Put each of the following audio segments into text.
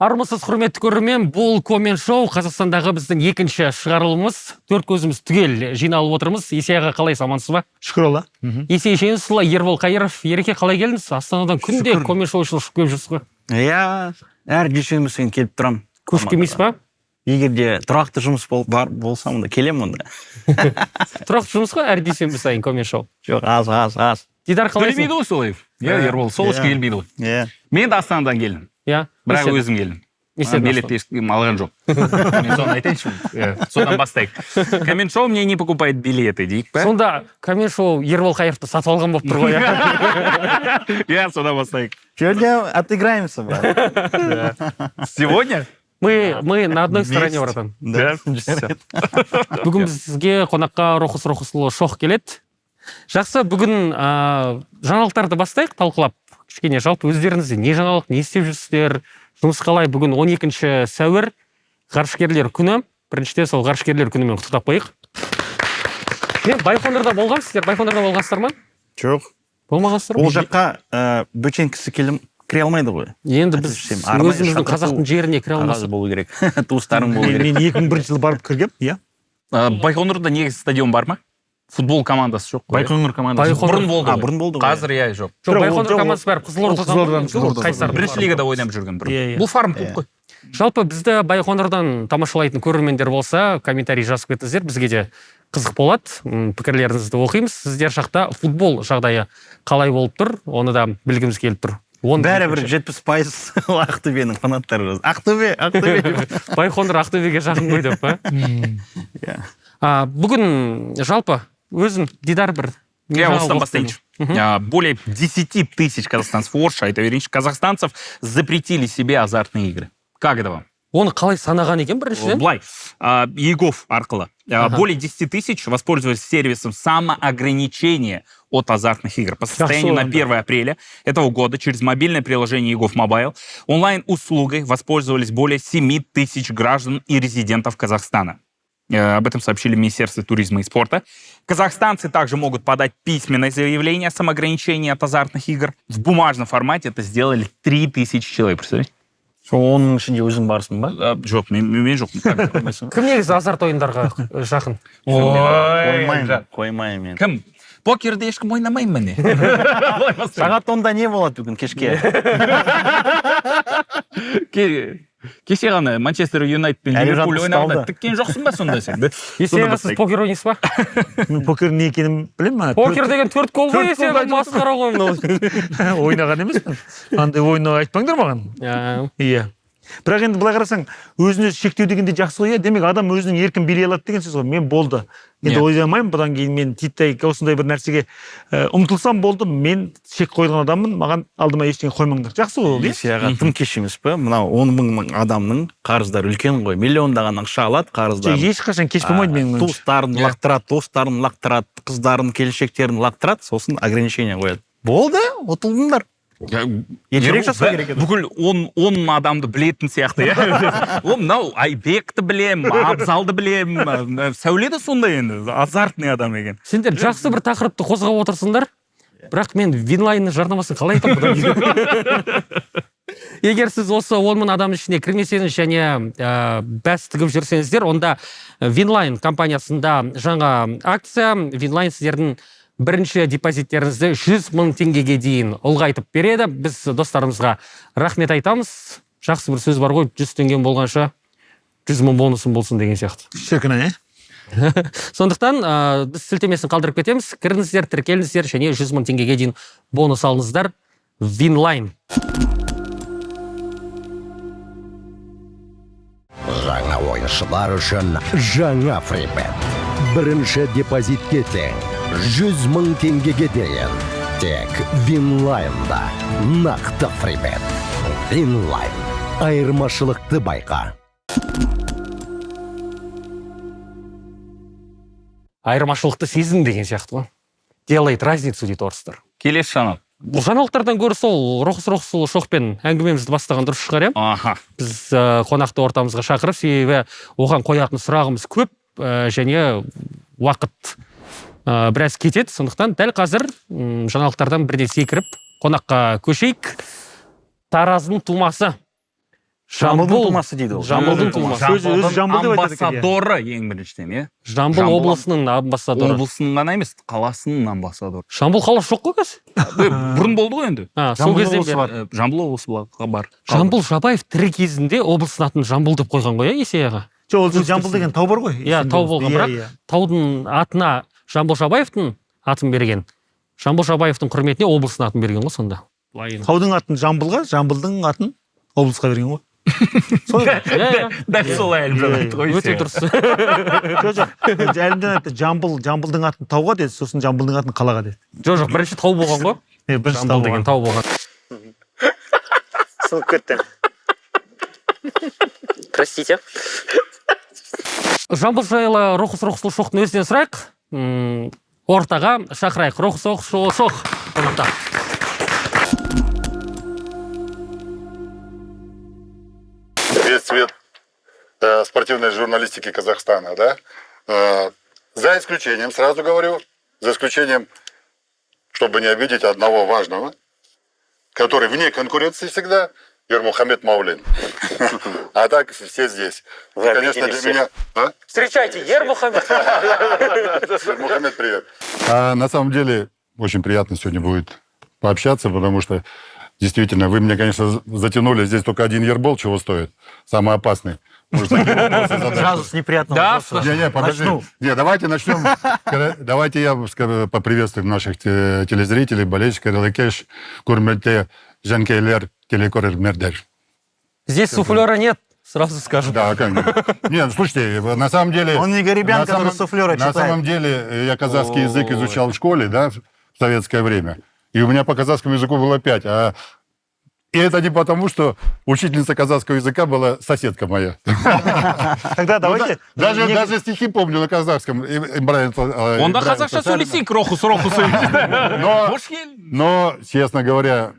Армысыз құрметті көрермен, бұл Комен Шоу Қазақстандағы біздің екінші шығарылымыз. Төрт көзіміз түгел жиналып отырмыз. Есеяға қалай, амансыз ба? Шүкір Алла. Есей Шенісұлы, Ербол Қайыров. Ереке, қалай келдіңіз? Астанадан күнде Комен Шоу үшін ұшып келіп жүрсіз ғой? Иә, әр дүйсенбісен келіп тұрам. Көшіп келмейсіз ба? Егер де тұрақты жұмыс болса, онда келемін онда. Тұрақты жұмыс қой, әр дүйсенбі сайын Комен Шоу. Жоқ, аз. Дидар, қалайсың? Төлемейді ғой солай. Иә, Ербол, сол ішке келмейді ғой. Иә. Мен де Астанадан келдім. Иә. Бірақ өзім келдім. Билет алған жоқ. Мен соны айтайыншы. Содан бастайық. Комен Шоу мне не покупает билеты, дейік па? Сонда Комен Шоу Ербол Қайыровты сатып алған болып тұр ғой. Иә, содан бастайық. Жерде отыграемся, брат. Сегодня? Мы на одной стороне, братан. Да. Бүгін бізге қонаққа Рохысұлы Шох келеді. Жақсы, бүгін жаңалықтарды бастайық, талқылап. Кішкене жалпы өздеріңізде не жаңалық, не істеп жүрсіздер? Жұмыс қалай? Бүгін 12 сәуір ғарышкерлер күні. Біріншіден сол ғарышкерлер күнімен құттықтап қояйық. Байқоңырда болғансыздар? Байқоңырда болғансыздар ма? Жоқ. Болмағансыздар? Ол жаққа бөтен кісі кіре алмайды ғой. Енді біз өзіміздің қазақтың жеріне кіре алмасыз. Болу керек. Туыстарың болу керек. Мен 2001 жылы барып кіргем, иә. Байқоңырда негізі стадион бар ма? Футбол командасы жоқ қой. Байқоңыр командасы. Бұрын болды. Бұрын болды. Қазір иә жоқ. Жоқ, Байқоңыр командасы бәрі Қызылордадан. Бірінші лигада ойнап жүрген бұрын. Бұл фарм клуб қой. Жалпы бізді Байқоңырдан тамашалайтын көрермендер болса, комментарий жазып кетіңіздер, бізге де қызық болады. Пікірлеріңізді оқимыз. Сіздер жақта футбол жағдайы қалай болып тұр, оны да білгіміз келіп тұр. Бәрібір 70% Ақтөбенің фанаттары. Ақтөбе. Байқоңыр Ақтөбеге жақын ғой деп, па? Бүгін жалпы өзің Дидар бір. Я осыдан бастайыншы. Более 10 тысяч казахстанцев, орысша айта берейінші, казахстанцев запретили себе азартные игры. Как это вам? Оны қалай санаған екен біріншіден? Былай, ЕГОВ арқылы. Более 10 тысяч воспользовались сервисом самоограничения от азартных игр. По состоянию на 1 апреля этого года через мобильное приложение ЕГОВ Mobile онлайн-услугой воспользовались более 7 тысяч граждан и резидентов Казахстана. Об этом сообщили Министерство туризма и спорта. Казахстанцы также могут подать письменное заявление о самоограничении от азартных игр. В бумажном формате это сделали 3000 человек, представляете? Оның ішінде өзің барсың ба? Жоқ, мен жоқпын. Кім негізі азарт ойындарға жақын? Қоймайым мен. Кім? Покерді ешкім ойнамаймын міне. Сағат 10-да не болады бүгін кешке? Кеше ғана Манчестер Юнайтед пен Ливерпуль ойнағанда тіккен жоқсың ба сонда сен? Есеға сіз покер ойнайсыз ба? Мен покер не екенін білемін. Покер деген 4 гол ғой, Есеға масқара ғой. Ойнаған емеспін. Андай ойны айтпаңдар маған. Иә. Бірақ енді былай қарасаң, өзін өзі шектеу дегенде жақсы ғой. Демек адам өзінің еркін билей алады деген сөз ғой. Мен болды. Енді ойламаймын, бұдан кейін мен титтей осындай бір нәрсеге ұмтылсам болды, мен шек қойған адаммын, маған алдыма ештеңе қоймаңдар. Жақсы ғой ол, иә? Есеға тым кеш емес пе? Мынау 10 мың адамның қарыздары үлкен ғой. Миллиондаған ақша алады қарыздарын. Ешқашан кеш болмайды менің ойымша. Туыстарын лақтырады, қыздарын, келіншектерін лақтырады, сосын ограничение қояды. Болды, ұтылдыңдар. Бүкіл 10 адамды білетін сияқты. Мынау Айбекті білем, Абзалды білем, Сәуле де сондай енді, азартный адам екен. Сендер жақсы бір тақырыпты қозғап отырсыңдар, бірақ мен Винлайнның жарнамасын қалай айтам? Егер сіз осы 10 мың адам ішіне кірмесеңіз және бәс тігіп жүрсеңіздер, онда Винлайн компаниясында жаңа акция, Винлайн сіздердің бірінші депозиттеріңізді 100 мың теңгеге дейін ұлғайтып береді. Біз достарымызға рахмет айтамыз. Жақсы бір сөз бар ғой, 100 теңген болғанша 100 мың бонусын болсын деген сияқты. Шіркін, Сондықтан біз сілтемесін қалдырып кетеміз. Кіріңіздер, тіркеліңіздер және 100 мың теңгеге дейін бонус алыңыздар. Винлайн. Жаңа ойыншылар үшін жаңа фрибет. Бірінші депозитке тең 100 мың теңгеге дейін. Тек Винлайнда нақты фрибет. Винлайн. Айырмашылықты байқа. Айырмашылықты сезін деген сияқты ғой. Делает разницу дейді орыстар. Келесі жаңалық. Бұл жаңалықтардан гөрі сол Рохысұлы Шохпен әңгімемізді бастаған дұрыс шығар, иә? Біз қонақты ортамызға шақырып, себебі оған қоятын сұрағымыз көп және уақыт біраз кетеді. Сондықтан дәл қазір жаңалықтардан бірден секіріп қонаққа көшейік. Тараздың тумасы Жамбылдың тумасы дейді ол. Жамбылдың тумасы. Өзі Жамбыл деп айтады екен, иә. амбассадоры ең біріншіден, иә? Жамбыл облысының амбассадоры. Облысының ғана емес, қаласының амбассадоры. Жамбыл қаласы жоқ қой қазір. Бұрын болды ғой енді. Сол кезден бері. Жамбыл облысы бар. Жамбыл Жабаев тірі кезінде облыстың атын Жамбыл деп қойған ғой, Есаяға. жоқ ол Жамбыл деген тау бар ғой. Иә, тау болған, бірақ таудың атына Жамбыл Жабаевтың атын берген. Жамбыл Жабаевтың құрметіне облыстың атын берген ғой сонда. Таудың атын Жамбылға, Жамбылдың атын облысқа берген ғой. Дәл солай әлімжан айтты ғой. Өте дұрыс. жоқ әлімжан айтты Жамбылдың атын тауға деді, сосын Жамбылдың атын қалаға деді. жоқ бірінші тау болған ғой. Бірінші Жамбыл деген тау болған. сынып кетті. Простите. Жамбыл жайлы Рохус шоқтың өзінен сұрайық. Ортаға шақырайық. Рохус шоқ. Қонақта. Весь цвет спортивной журналистики Казахстана, да? За исключением, сразу говорю, за исключением, чтобы не обидеть одного важного, который вне конкуренции всегда, Ермухамед Маулин. А так все здесь. И, конечно, для меня... Встречайте, Ермухамед. Ермухамед, привет. На самом деле, очень приятно сегодня будет пообщаться, потому что действительно, вы меня, конечно, затянули. Здесь только один Ербол чего стоит. Самый опасный. Сразу с неприятного вопроса. Не, подожди. Не, давайте начнем. Давайте я поприветствую наших телезрителей, болельщиков. Релакеш, Курмельте, Жанкейлер, Телекорермердер. Здесь суфлера нет, сразу скажу. Да, как бы. Нет, слушайте, на самом деле... Он не Гарибян, который суфлера читает. На самом деле, я казахский язык изучал в школе, да, в советское время. И у меня по казахскому языку было 5, И это не потому, что учительница казахского языка была соседка моя. Тогда давайте... Даже стихи помню на казахском. Он на казахша сөйлесейік, Рохус. Но, честно говоря,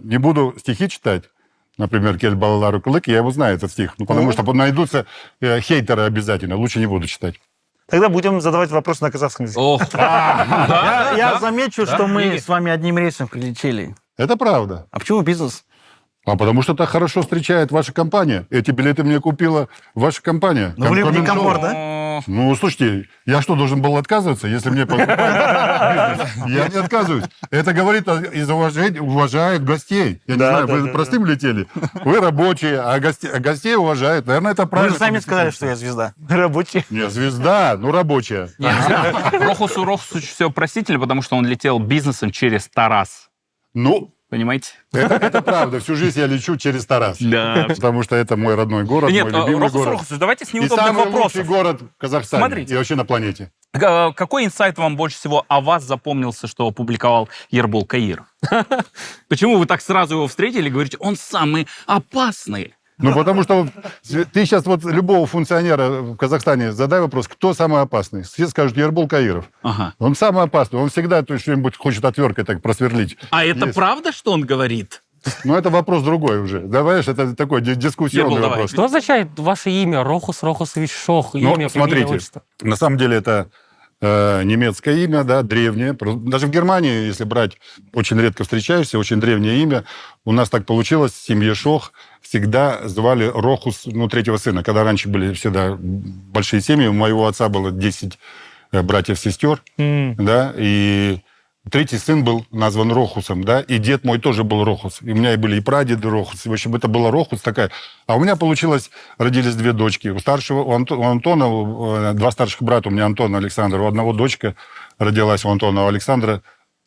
не буду стихи читать. Например, «Кель балалару кылык», я его знаю, этот стих. Ну, потому что найдутся хейтеры обязательно. Лучше не буду читать. Тогда будем задавать вопросы на казахском языке. Я замечу, что мы с вами одним рейсом прилетели. Это правда. А почему бизнес? А потому что так хорошо встречает ваша компания. Эти билеты мне купила ваша компания. Ну, в комфорт, да? Ну, слушайте, я что, должен был отказываться, если мне покупают бизнес? Я не отказываюсь. Это говорит из уважают гостей. Я не знаю, вы простым летели. Вы рабочие, а гостей уважают. Наверное, это правильно. Вы же сами сказали, что я звезда. Рабочий. Не, звезда, ну рабочая. Рохусу все простительно, потому что он летел бизнесом через Тарас. Ну, понимаете? Это правда. Всю жизнь я лечу через Тарас. Да. Потому что это мой родной город, Нет, мой любимый город. Рохус, давайте с И неудобных самый вопросов. лучший город в Казахстане. Смотрите. И вообще на планете. Какой инсайт вам больше всего о вас запомнился, что опубликовал Ербол Каиров? Почему вы так сразу его встретили и говорите, он самый опасный? Ну, потому что ты сейчас вот любого функционера в Казахстане задай вопрос, кто самый опасный. Все скажут, Ербол Каиров. Ага. Он самый опасный. Он всегда что-нибудь хочет отверткой так просверлить. А это Есть. правда, что он говорит? Ну, это вопрос другой уже. Давай, это такой дискуссионный Ербол, вопрос. Что означает ваше имя? Рохусович Шох. Ну, Имя, смотрите, на самом деле это немецкое имя, да, древнее. Даже в Германии, если брать, очень редко встречаешься, очень древнее имя. У нас так получилось, в семье Шох всегда звали Рохус, третьего сына. Когда раньше были всегда большие семьи, у моего отца было 10 братьев-сестер, да, и третий сын был назван Рохусом, да, и дед мой тоже был Рохус. И у меня были и прадеды Рохусы. В общем, это была Рохус такая. А у меня получилось, родились 2 дочки. У старшего, у Антона, 2 старших брата, у меня Антон и Александр. У одного дочка родилась, у Антона, у Александра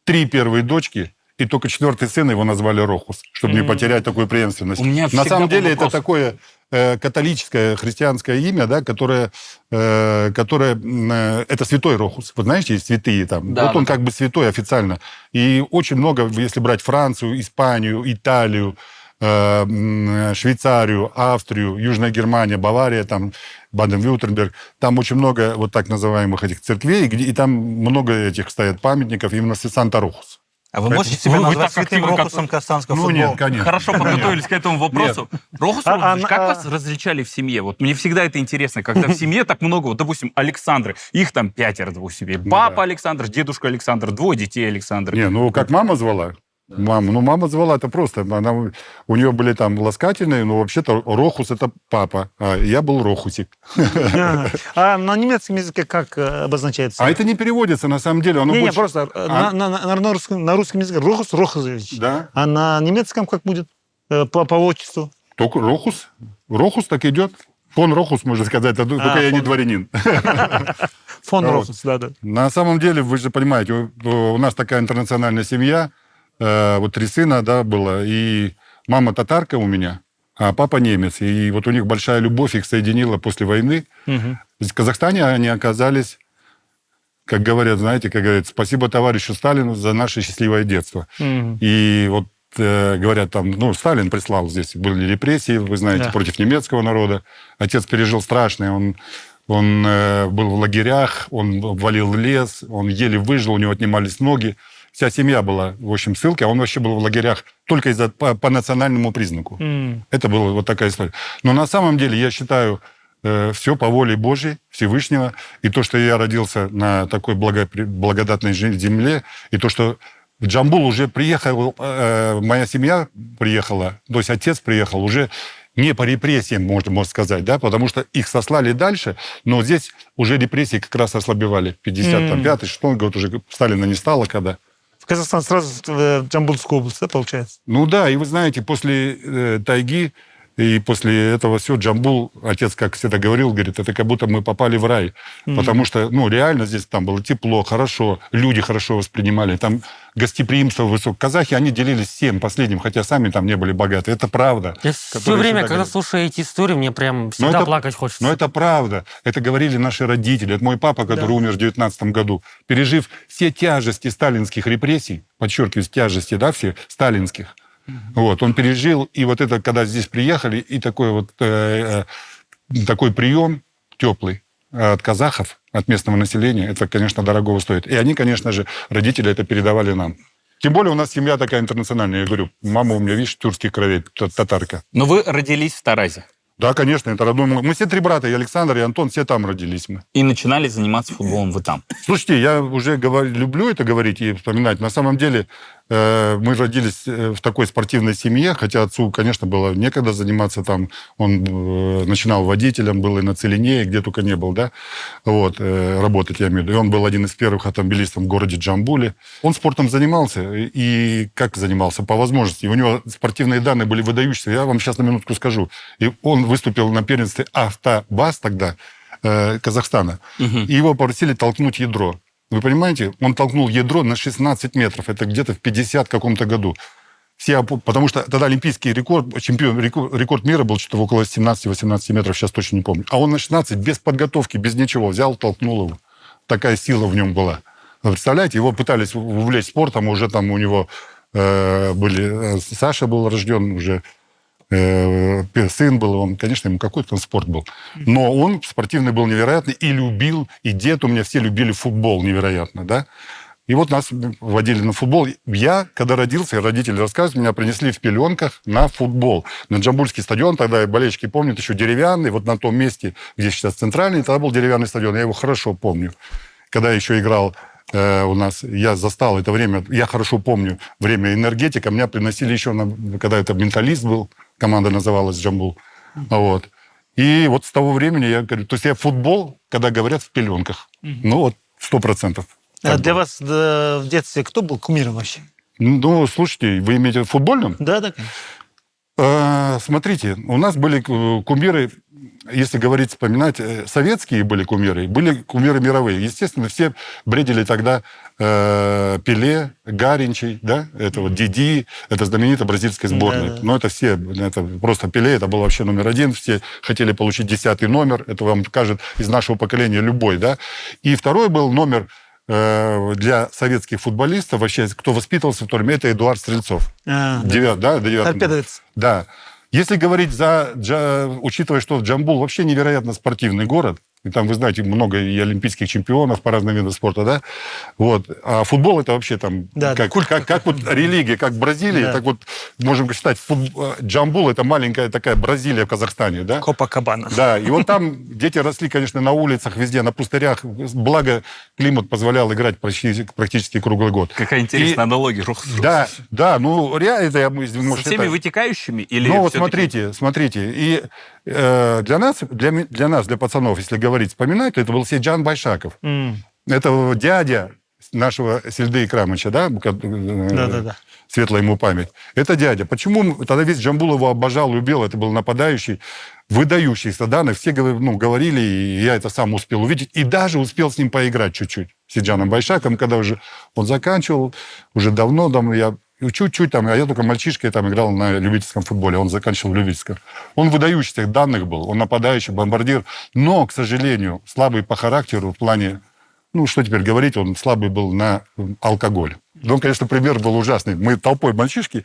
3 первые дочки, и только 4-й сын его назвали Рохус, чтобы не потерять такую преемственность. У меня На самом деле был вопрос. это такое католическое, христианское имя, да, которое это святой Рохус. Вы знаете, есть святые там. Да, вот он как бы святой официально. И очень много, если брать Францию, Испанию, Италию, Швейцарию, Австрию, Южная Германия, Бавария, там Баден-Вюртемберг, там очень много вот так называемых этих церквей, и там много этих стоят памятников именно Санта-Рохус. А вы можете себя вы назвать так святым активно, Рохусом казахстанского Ну футбола? нет, конечно. Хорошо подготовились к этому вопросу. Рохус, как вас различали в семье? Вот мне всегда это интересно, когда в семье так много, вот, допустим, Александры, их там 5 в семье. Папа Александр, дедушка Александр, 2 детей Александр. Не, ну как мама звала? Мама. Ну, мама звала, это просто. У нее были там ласкательные, но вообще-то Рохус — это папа, а я был Рохусик. А на немецком языке как обозначается? А это не переводится, на самом деле. Оно Не, больше... просто на русском языке Рохус Рохузович. Да. А на немецком как будет по отчеству? Только Рохус. Рохус так идет. Фон Рохус, можно сказать, только я не дворянин. Фон Вот. Рохус, да. На самом деле, вы же понимаете, у нас такая интернациональная семья, вот 3 сына, да, было, и мама татарка у меня, а папа немец. И вот у них большая любовь их соединила после войны. В Казахстане они оказались, как говорят, знаете, как говорят, спасибо товарищу Сталину за наше счастливое детство. И вот говорят, там, ну, Сталин прислал, здесь были репрессии, вы знаете, Да. против немецкого народа. Отец пережил страшное, он был в лагерях, он валил лес, он еле выжил, у него отнимались ноги. Вся семья была, в общем, в ссылке, а он вообще был в лагерях только по национальному признаку. Это была вот такая история. Но на самом деле, я считаю, все по воле Божьей, Всевышнего. И то, что я родился на такой благодатной земле, и то, что в Джамбул уже приехал, моя семья приехала, то есть отец приехал уже не по репрессиям, можно сказать, да, потому что их сослали дальше, но здесь уже репрессии как раз ослабевали. 55-й, 6-й год уже Сталина не стало когда. В Казахстан сразу в Джамбульскую область, да, получается? Ну да, и вы знаете, после тайги и после этого все, Джамбул, отец, как всегда говорил, говорит, это как будто мы попали в рай. Потому что, ну, реально здесь там было тепло, хорошо, люди хорошо воспринимали, там гостеприимство высокое. Казахи, они делились всем последним, хотя сами там не были богаты. Это правда. Я все время, когда слушаю эти истории, мне прям всегда плакать хочется. Но это правда. Это говорили наши родители. Это мой папа, который умер в 19 году, пережив все тяжести сталинских репрессий, подчеркиваю, тяжести, да, все сталинских. Вот, он пережил, и вот это, когда здесь приехали, и такой вот такой прием теплый от казахов, от местного населения, это, конечно, дорогого стоит. И они, конечно же, родители это передавали нам. Тем более у нас семья такая интернациональная. Я говорю, мама у меня, видишь, тюркских кровей, татарка. Но вы родились в Таразе Да, конечно, это родной. Мы все 3 брата, и Александр, и Антон, все там родились мы. и начинали заниматься футболом вы там. Слушайте, я уже люблю это говорить и вспоминать. На самом деле мы родились в такой спортивной семье, хотя отцу, конечно, было некогда заниматься там. Он начинал водителем, был и на Целине, и где только не был, да, вот, работать, я имею в виду. И он был один из первых автомобилистов в городе Джамбуле. Он спортом занимался, и как занимался? По возможности. У него спортивные данные были выдающиеся. Я вам сейчас на минутку скажу. И он выступил на первенстве «Автобас» тогда, Казахстана. И его попросили толкнуть ядро. Вы понимаете? Он толкнул ядро на 16 метров. Это где-то в 50 каком-то году. Потому что тогда олимпийский рекорд мира был что-то около 17-18 метров, сейчас точно не помню. А он на 16 без подготовки, без ничего взял, толкнул его. Такая сила в нем была. Вы представляете, его пытались увлечь спортом, уже там у него Саша был рожден уже, сын был, он, конечно, ему какой-то там спорт был. Но он спортивный был невероятный и любил, и дед у меня, все любили футбол невероятно, да. И вот нас водили на футбол. Я, когда родился, родители рассказывают, меня принесли в пеленках на футбол. На Джамбульский стадион, тогда болельщики помнят, еще деревянный, вот на том месте, где сейчас центральный, тогда был деревянный стадион, я его хорошо помню. Когда еще играл у нас, я застал это время, я хорошо помню время энергетика, меня приносили еще, когда это «Менталист» был, команда называлась «Джамбул». Вот. И вот с того времени я говорю, то есть я футбол, когда говорят, в пеленках. Ну вот, 100%. А для вас в детстве кто был кумиром вообще? Ну, слушайте, вы имеете в футбольном? Да, конечно. Смотрите, у нас были кумиры, если говорить, вспоминать, советские были кумиры мировые. Естественно, все бредили тогда Пеле, Гаринчей, да, это вот Диди, это знаменитая бразильская сборная. Да. Но это все, это просто Пеле, это был вообще номер 1, все хотели получить 10-й номер, это вам скажет из нашего поколения любой, да. И второй был номер для советских футболистов, вообще, кто воспитывался в то время, это Эдуард Стрельцов. Торпедовец. Да. Если говорить учитывая, что Джамбул вообще невероятно спортивный город, И там, вы знаете, много и олимпийских чемпионов по разным видам спорта, да? Вот. А футбол это вообще там Да, как вот религия, как в Бразилии, Да. так вот можем считать, Джамбул это маленькая такая Бразилия в Казахстане, да? Копакабана. Да, и вот там дети росли, конечно, на улицах, везде, на пустырях. Благо, климат позволял играть практически круглый год. Какая интересная аналогия. Да, ну реально это я может, Со всеми это- вытекающими или Ну вот всё-таки- смотрите. И для нас, для пацанов, если говорить, вспоминать, то это был Сейджан Байшаков. Это дядя нашего Сельды Икрамыча, да? Да. Светлая ему память. Это дядя. Почему тогда весь Джамбул его обожал, любил? Это был нападающий, выдающийся, да? Все говорили, и я это сам успел увидеть. И даже успел с ним поиграть чуть-чуть. С Сейджаном Байшаком, когда уже он заканчивал, уже давно, я чуть-чуть там, а я только мальчишкой там играл на любительском футболе, он заканчивал в любительском. Он выдающийся данных был, он нападающий, бомбардир, но, к сожалению, слабый по характеру в плане, ну, что теперь говорить, он слабый был на алкоголь. Ну, конечно, пример был ужасный. Мы толпой мальчишки,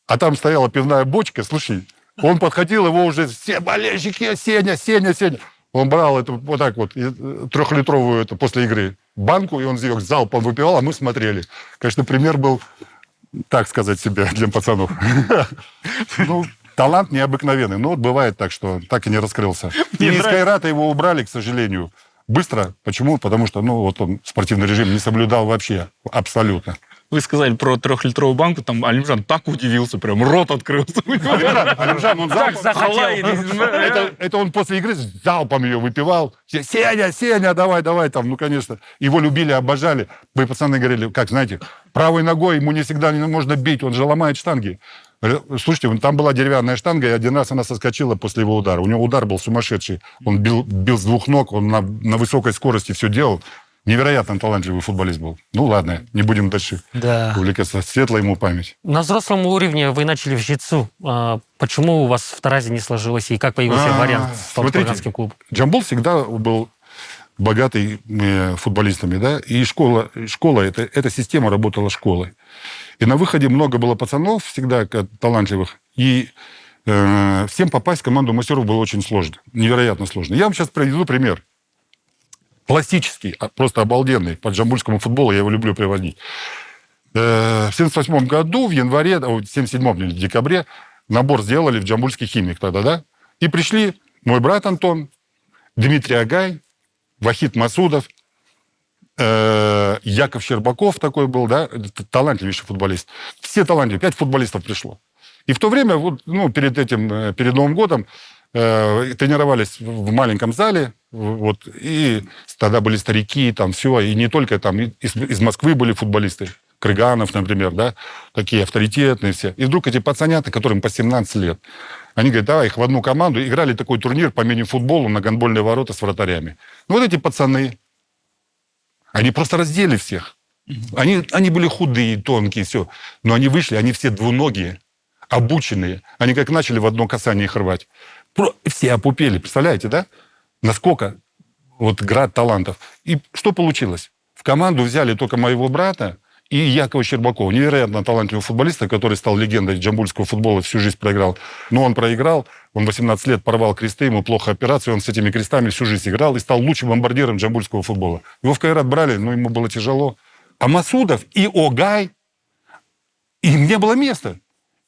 а там стояла пивная бочка, слушай, он подходил, его уже все болельщики, Сеня. Он брал эту вот так вот, 3-литровую это, после игры банку, и он ее залпом выпивал, а мы смотрели. Конечно, пример был, так сказать себе, для пацанов. Ну, талант необыкновенный. Но вот бывает так, что так и не раскрылся. И из Кайрата его убрали, к сожалению, быстро. Почему? Потому что, ну, вот он спортивный режим не соблюдал вообще. Абсолютно. Вы сказали про 3-литровую банку, там Алимжан так удивился, прям рот открылся. Алимжан, он Так залпом... захотел. Это он после игры залпом ее выпивал. Сеня, давай, там, ну, конечно. Его любили, обожали. Мы пацаны говорили, как, знаете, правой ногой ему не всегда можно бить, он же ломает штанги. Слушайте, там была деревянная штанга, и один раз она соскочила после его удара. У него удар был сумасшедший. Он бил с двух ног, он на высокой скорости все делал. Невероятно талантливый футболист был. Ну, ладно, не будем дальше увлекаться. Светлая ему память. На взрослом уровне вы начали в житсу. Почему у вас в Таразе не сложилось? И как появился вариант с Талдыкурганским клубом? Джамбул всегда был богатый футболистами, да, и школа эта система работала школой. И на выходе много было пацанов, всегда талантливых, и всем попасть в команду мастеров было очень сложно, невероятно сложно. Я вам сейчас приведу пример. Классический, просто обалденный, по джамбульскому футболу, я его люблю приводить. В 1978 году, в январе, в 1977 декабре, набор сделали в джамбульский химик тогда, да, и пришли мой брат Антон, Дмитрий Агай, Вахид Масудов, Яков Щербаков такой был, да, талантливейший футболист. Все талантливые, 5 футболистов пришло. И в то время, вот, ну, перед Новым годом, тренировались в маленьком зале, вот, и тогда были старики, там все, и не только там, из Москвы были футболисты, Крыганов, например, да, такие авторитетные все. И вдруг эти пацанята, которым по 17 лет, они говорят, давай их в одну команду, играли такой турнир по мини-футболу на гандбольные ворота с вратарями. Ну, вот эти пацаны, они просто раздели всех. Они были худые, тонкие, все. Но они вышли, они все двуногие, обученные. Они как начали в одно касание их рвать. Все опупели, представляете, да? Насколько вот град талантов. И что получилось? В команду взяли только моего брата и Якова Щербакова, невероятно талантливого футболиста, который стал легендой джамбульского футбола, всю жизнь проиграл. Но он проиграл, он 18 лет порвал кресты, ему плохо операцию, он с этими крестами всю жизнь играл и стал лучшим бомбардиром джамбульского футбола. Его в Кайрат брали, но ему было тяжело. А Масудов и Огай, им не было места.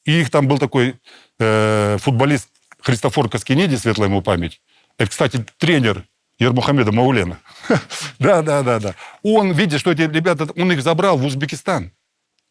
И их там был такой футболист Христофор Каскинеди, светлая ему память. Это, кстати, тренер Ермухамеда Маулена. Да. Он, видя, что эти ребята, он их забрал в Узбекистан.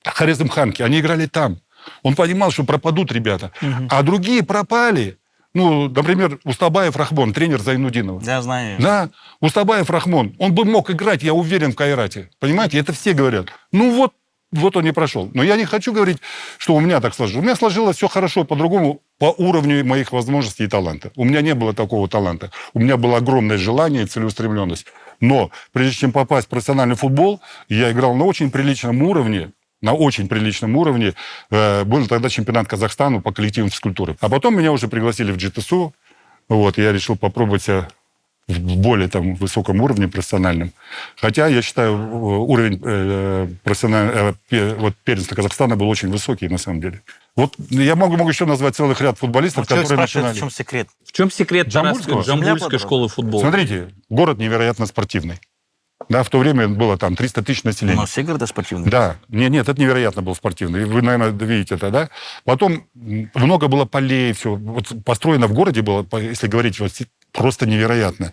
Хорезмханки, они играли там. Он понимал, что пропадут ребята. А другие пропали. Ну, например, Устабаев Рахмон, тренер Зайнудинова. Я знаю. Да, Устабаев Рахмон. Он бы мог играть, я уверен, в Кайрате. Понимаете, это все говорят. Ну вот он не прошел. Но я не хочу говорить, что у меня так сложилось. У меня сложилось все хорошо по-другому, по уровню моих возможностей и таланта. У меня не было такого таланта. У меня было огромное желание и целеустремленность. Но прежде чем попасть в профессиональный футбол, я играл на очень приличном уровне. Был тогда чемпионат Казахстана по коллективной физкультуре. А потом меня уже пригласили в GTSU. Вот, я решил попробовать себя в более там высоком уровне профессиональном. Хотя, я считаю, уровень вот первенства Казахстана был очень высокий, на самом деле. Вот я могу еще назвать целых ряд футболистов, Человек которые спрашивает, начинали. в чем секрет? В чем секрет Джамбульского? Джамбульской школы футбола? Смотрите, город невероятно спортивный. Да, в то время было там 300 тысяч У населения. нас все города спортивные. Да, нет, это невероятно был спортивный. Вы, наверное, видите это, да? Потом много было полей, все. Вот построено в городе было, если говорить, вот, просто невероятно.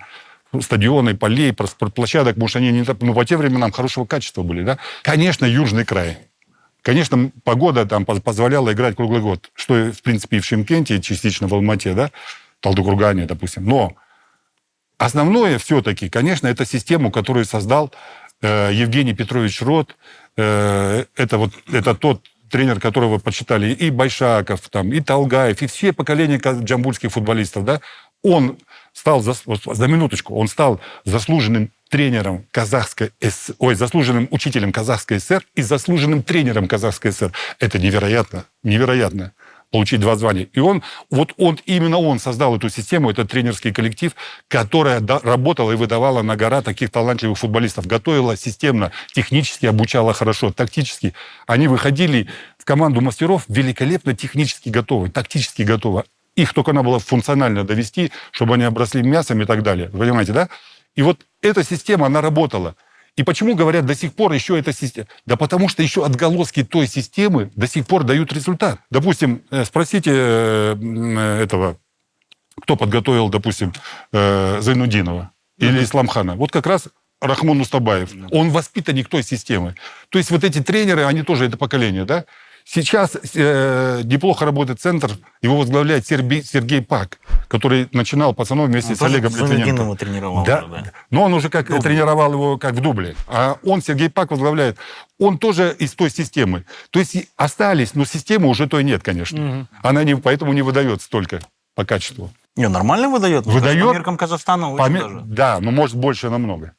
Стадионы, полей, спортплощадок, может, они не, ну, по тем временам хорошего качества были, да? Конечно, южный край. Конечно, погода там позволяла играть круглый год, что, в принципе, и в Шымкенте, и частично в Алмате, да? Талдыкургане, допустим. Но основное все-таки, конечно, это систему, которую создал Евгений Петрович Рот. Это тот тренер, которого почитали и Байшаков, там, и Талгаев, и все поколения джамбульских футболистов. Да? Он стал, за минуточку, он стал заслуженным тренером заслуженным учителем Казахской ССР и заслуженным тренером Казахской ССР. Это невероятно, невероятно. Получить 2 звания. И именно он создал эту систему, этот тренерский коллектив, которая работала и выдавала на гора таких талантливых футболистов. Готовила системно, технически обучала хорошо, тактически. Они выходили в команду мастеров великолепно технически готовы, тактически готовы. Их только надо было функционально довести, чтобы они обросли мясом и так далее. Вы понимаете, да? И вот эта система, она работала. И почему говорят до сих пор еще эта система? Да потому что еще отголоски той системы до сих пор дают результат. Допустим, спросите этого, кто подготовил, допустим, Зайнудинова или Исламхана. Вот как раз Рахмон Мустабаев. Он воспитанник той системы. То есть вот эти тренеры, они тоже это поколение, да? Сейчас неплохо работает центр, его возглавляет Сергей Пак, который начинал пацанов вместе с Олегом Литвиненко. Тренировал. Да, но он уже тренировал его как в дубле. А он, Сергей Пак, возглавляет. Он тоже из той системы. То есть остались, но системы уже той нет, конечно. Она поэтому не выдает столько по качеству. Не, нормально выдает. Выдает. По меркам Казахстана очень даже. Да, но может больше намного.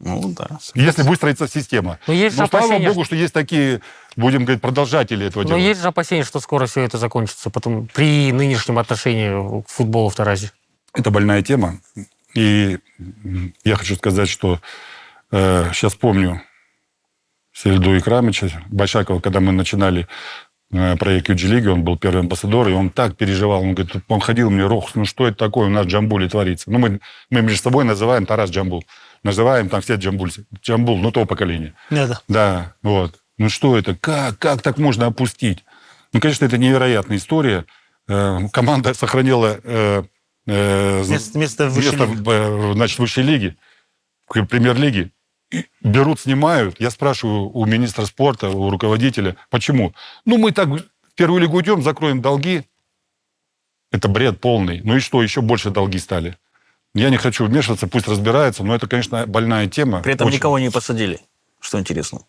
Ну да. Если выстроится система. Но есть же слава опасения, богу, что есть такие, будем говорить, продолжатели этого Но дела. есть же опасения, что скоро все это закончится потом при нынешнем отношении к футболу в Таразе. Это больная тема. И я хочу сказать, что сейчас помню Сельду Икрамыча Байшакова, когда мы начинали проект UG-лиги, он был первый амбассадор, и он так переживал. Он говорит, он ходил мне, Рох, ну что это такое у нас в Джамбуле творится? Ну, мы между собой называем Тарас Джамбул. Называем там все джамбульцы. Джамбул, ну, того поколения. Да, вот. Ну, что это? Как так можно опустить? Ну, конечно, это невероятная история. Команда сохранила место в высшей лиге, в премьер-лиге. Берут, снимают. Я спрашиваю у министра спорта, у руководителя, почему? Ну, мы так в первую лигу идем, закроем долги. Это бред полный. Ну и что, еще больше долги стали. Я не хочу вмешиваться, пусть разбирается, но это, конечно, больная тема. При этом очень. никого не посадили, что интересно.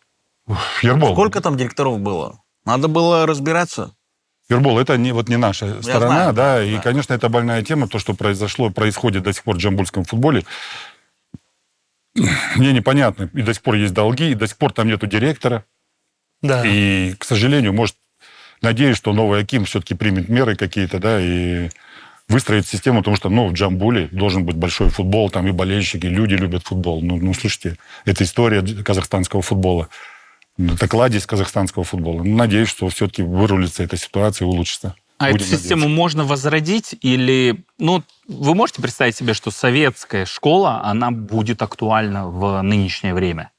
Ербол. Сколько там директоров было? Надо было разбираться. Ербол, это не наша сторона, знаю, да, да. И, конечно, это больная тема, то, что происходит до сих пор в джамбульском футболе. Мне непонятно, и до сих пор есть долги, и до сих пор там нету директора. Да. И, к сожалению, надеюсь, что новый Аким все-таки примет меры какие-то, да, и выстроить систему, потому что, в Джамбуле должен быть большой футбол, там и болельщики, люди любят футбол. Ну, слушайте, это история казахстанского футбола. Это кладезь казахстанского футбола. Надеюсь, что все-таки вырулится эта ситуация и улучшится. А Будем эту систему надеяться. можно возродить или... вы можете представить себе, что советская школа, она будет актуальна в нынешнее время?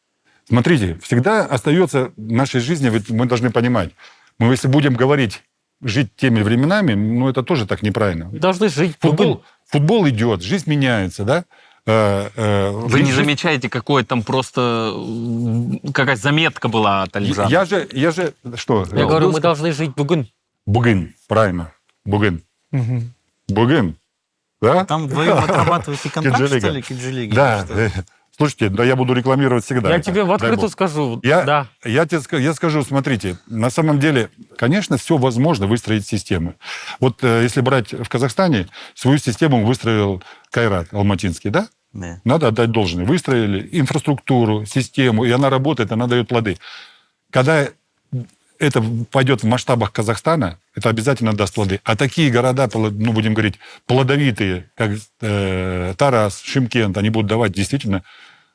Смотрите, всегда остается в нашей жизни, ведь мы должны понимать, мы если будем говорить, жить теми временами, это тоже так неправильно. Должны жить. Футбол идет, жизнь меняется, да? Вы не замечаете, какая заметка была от Александра? Я же что? Я говорю, мы должны жить бугун. Бугын, правильно. Бугын. Бугын. Да? Там вдвоем отрабатываете контракт, Киджи-лига. что ли, Киджи-лиги? Да. Слушайте, да я буду рекламировать всегда. Я тебе в Дай открытую бог. скажу. Я Да. я скажу, смотрите, на самом деле, конечно, все возможно выстроить системы. Вот если брать в Казахстане, свою систему выстроил Кайрат Алматинский, да? Да. Надо отдать должное. Выстроили инфраструктуру, систему, и она работает, она дает плоды. Когда это пойдет в масштабах Казахстана, это обязательно даст плоды. А такие города, ну, будем говорить, плодовитые, как Тарас, Шымкент, они будут давать действительно,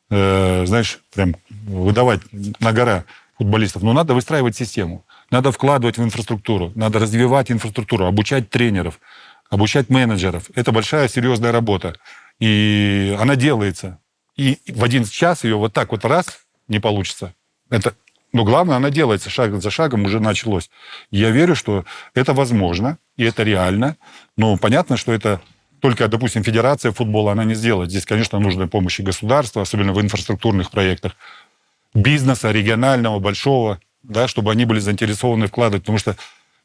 знаешь, прям выдавать на гора футболистов. Но надо выстраивать систему, надо вкладывать в инфраструктуру, надо развивать инфраструктуру, обучать тренеров, обучать менеджеров. Это большая, серьезная работа. И она делается. И в один час ее вот так вот раз не получится. Но главное, она делается шаг за шагом, уже началось. Я верю, что это возможно, и это реально. Но понятно, что это только, допустим, Федерация футбола, она не сделает. Здесь, конечно, нужна помощь и государства, особенно в инфраструктурных проектах. Бизнеса, регионального, большого, да, чтобы они были заинтересованы вкладывать. Потому что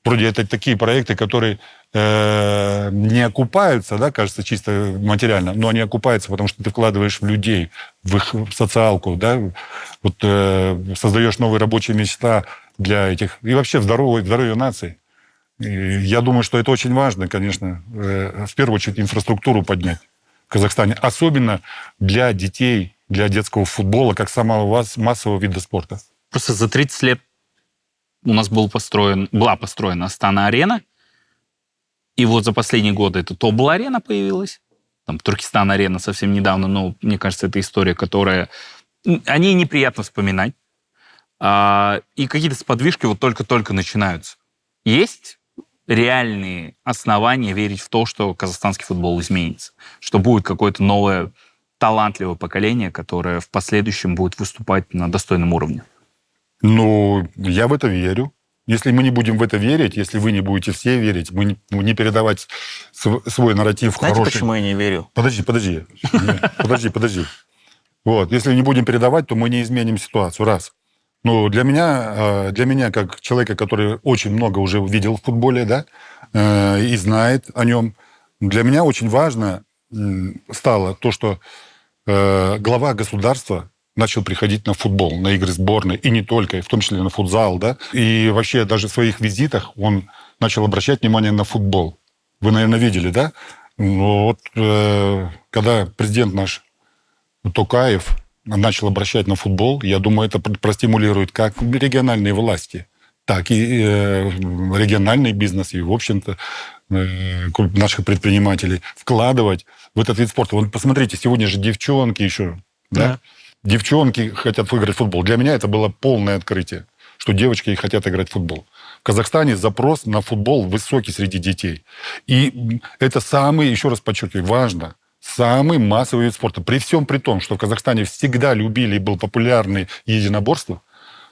вроде это такие проекты, которые не окупаются, да, кажется, чисто материально, но они окупаются, потому что ты вкладываешь в людей, в их социалку, да, вот, создаешь новые рабочие места для этих, и вообще здоровье нации. И я думаю, что это очень важно, конечно, в первую очередь инфраструктуру поднять в Казахстане, особенно для детей, для детского футбола, как самого массового вида спорта. Просто за 30 лет у нас была построена Астана-арена, и вот за последние годы это Тобыл-арена появилась, там Туркестан-арена совсем недавно, но мне кажется, это история, которая... О ней неприятно вспоминать. И какие-то сподвижки вот только-только начинаются. Есть реальные основания верить в то, что казахстанский футбол изменится, что будет какое-то новое талантливое поколение, которое в последующем будет выступать на достойном уровне? Ну, я в это верю. Если мы не будем в это верить, если вы не будете все верить, мы не передавать свой нарратив Знаете, хороший... почему я не верю? Подожди. Вот, если не будем передавать, то мы не изменим ситуацию, раз. Ну, для меня, как человека, который очень много уже видел в футболе, да, и знает о нем, для меня очень важно стало то, что глава государства начал приходить на футбол, на игры сборной, и не только, в том числе на футзал, да. И вообще даже в своих визитах он начал обращать внимание на футбол. Вы, наверное, видели, да? Ну, вот когда президент наш Токаев начал обращать на футбол, я думаю, это простимулирует как региональные власти, так и региональный бизнес, и, в общем-то, наших предпринимателей вкладывать в этот вид спорта. Вот посмотрите, сегодня же девчонки еще, да? Девчонки хотят выиграть в футбол. Для меня это было полное открытие, что девочки хотят играть в футбол. В Казахстане запрос на футбол высокий среди детей. И это самый, еще раз подчеркиваю, важно, самый массовый вид спорта. При всем при том, что в Казахстане всегда любили и был популярный единоборство,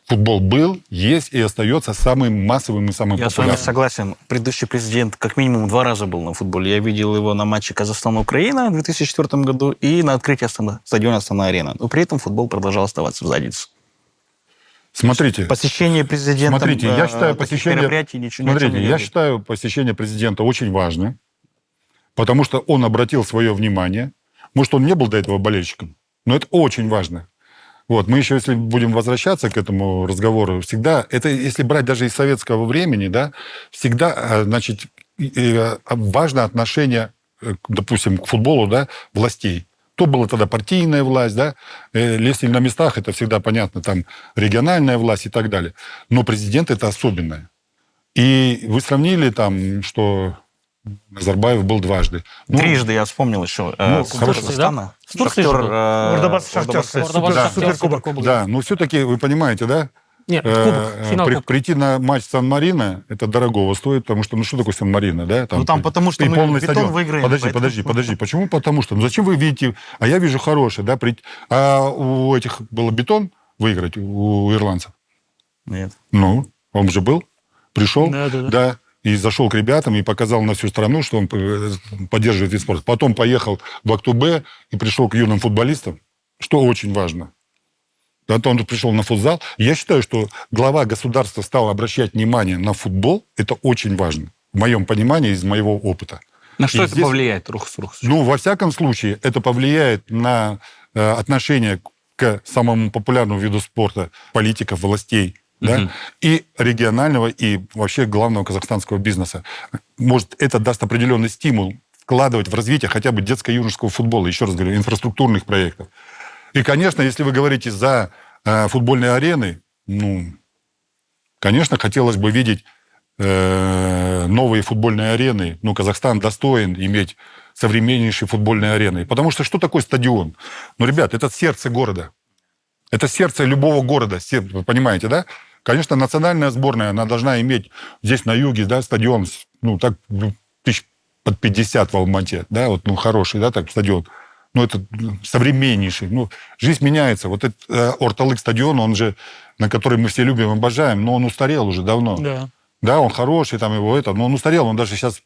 футбол был, есть и остается самым массовым и самым Я с вами популярным. согласен. Предыдущий президент как минимум 2 раза был на футболе. Я видел его на матче Казахстан-Украина в 2004 году и на открытии стадиона Астана-арена. Но при этом футбол продолжал оставаться в заднице. Смотрите, Посещение президента я считаю мероприятий ничего не я говорит. считаю посещение президента очень важным, потому что он обратил свое внимание. Может, он не был до этого болельщиком, но это очень важно. Вот, мы еще, если будем возвращаться к этому разговору, всегда, это если брать даже из советского времени, да, всегда, значит, важно отношение, допустим, к футболу, да, властей. То была тогда партийная власть, да, если на местах, это всегда понятно, там региональная власть и так далее. Но президент это особенное. И вы сравнили там, что Назарбаев был дважды. Ну, Трижды я вспомнил еще. хорошо. Казахстана. В Турции же был. Ордабасы Шахтер. Суперкубок. Да, но все-таки вы понимаете, да? Нет, кубок, финал кубка. Прийти на матч Сан-Марино, это дорогого стоит, потому что, ну что такое Сан-Марино, да? Ну там потому что и мы полный бетон стадион. выиграем. Подожди. Почему? Потому что. Ну зачем вы видите? А я вижу хороший, да? А у этих было бетон выиграть, у ирландцев? Нет. Ну, он же был, пришел, Да. и зашел к ребятам и показал на всю страну, что он поддерживает вид спорта. Потом поехал в Актубе и пришел к юным футболистам, что очень важно. Потом он пришел на футзал. Я считаю, что глава государства стал обращать внимание на футбол. Это очень важно. В моем понимании, из моего опыта. На что И это здесь, повлияет, Рухс? Ну, во всяком случае, это повлияет на отношение к самому популярному виду спорта политиков, властей, да, и регионального, и вообще главного казахстанского бизнеса. Может, это даст определенный стимул вкладывать в развитие хотя бы детско-юношеского футбола, еще раз говорю, инфраструктурных проектов. И, конечно, если вы говорите за футбольные арены, ну, Конечно, хотелось бы видеть новые футбольные арены. Ну, Казахстан достоин иметь современнейшие футбольные арены. Потому что что такое стадион? Ну, ребят, это сердце города. Это сердце любого города. Вы понимаете, да? Конечно, национальная сборная, она должна иметь здесь на юге, да, стадион, ну, так, тысяч под 50 в Алмате, да, вот, ну, хороший, да, так, стадион. Ну, это современнейший. Ну, жизнь меняется. Вот этот Орталык стадион, он же, на который мы все любим, обожаем, но он устарел уже давно. Да. Да, он хороший, там его это, но он устарел, он даже сейчас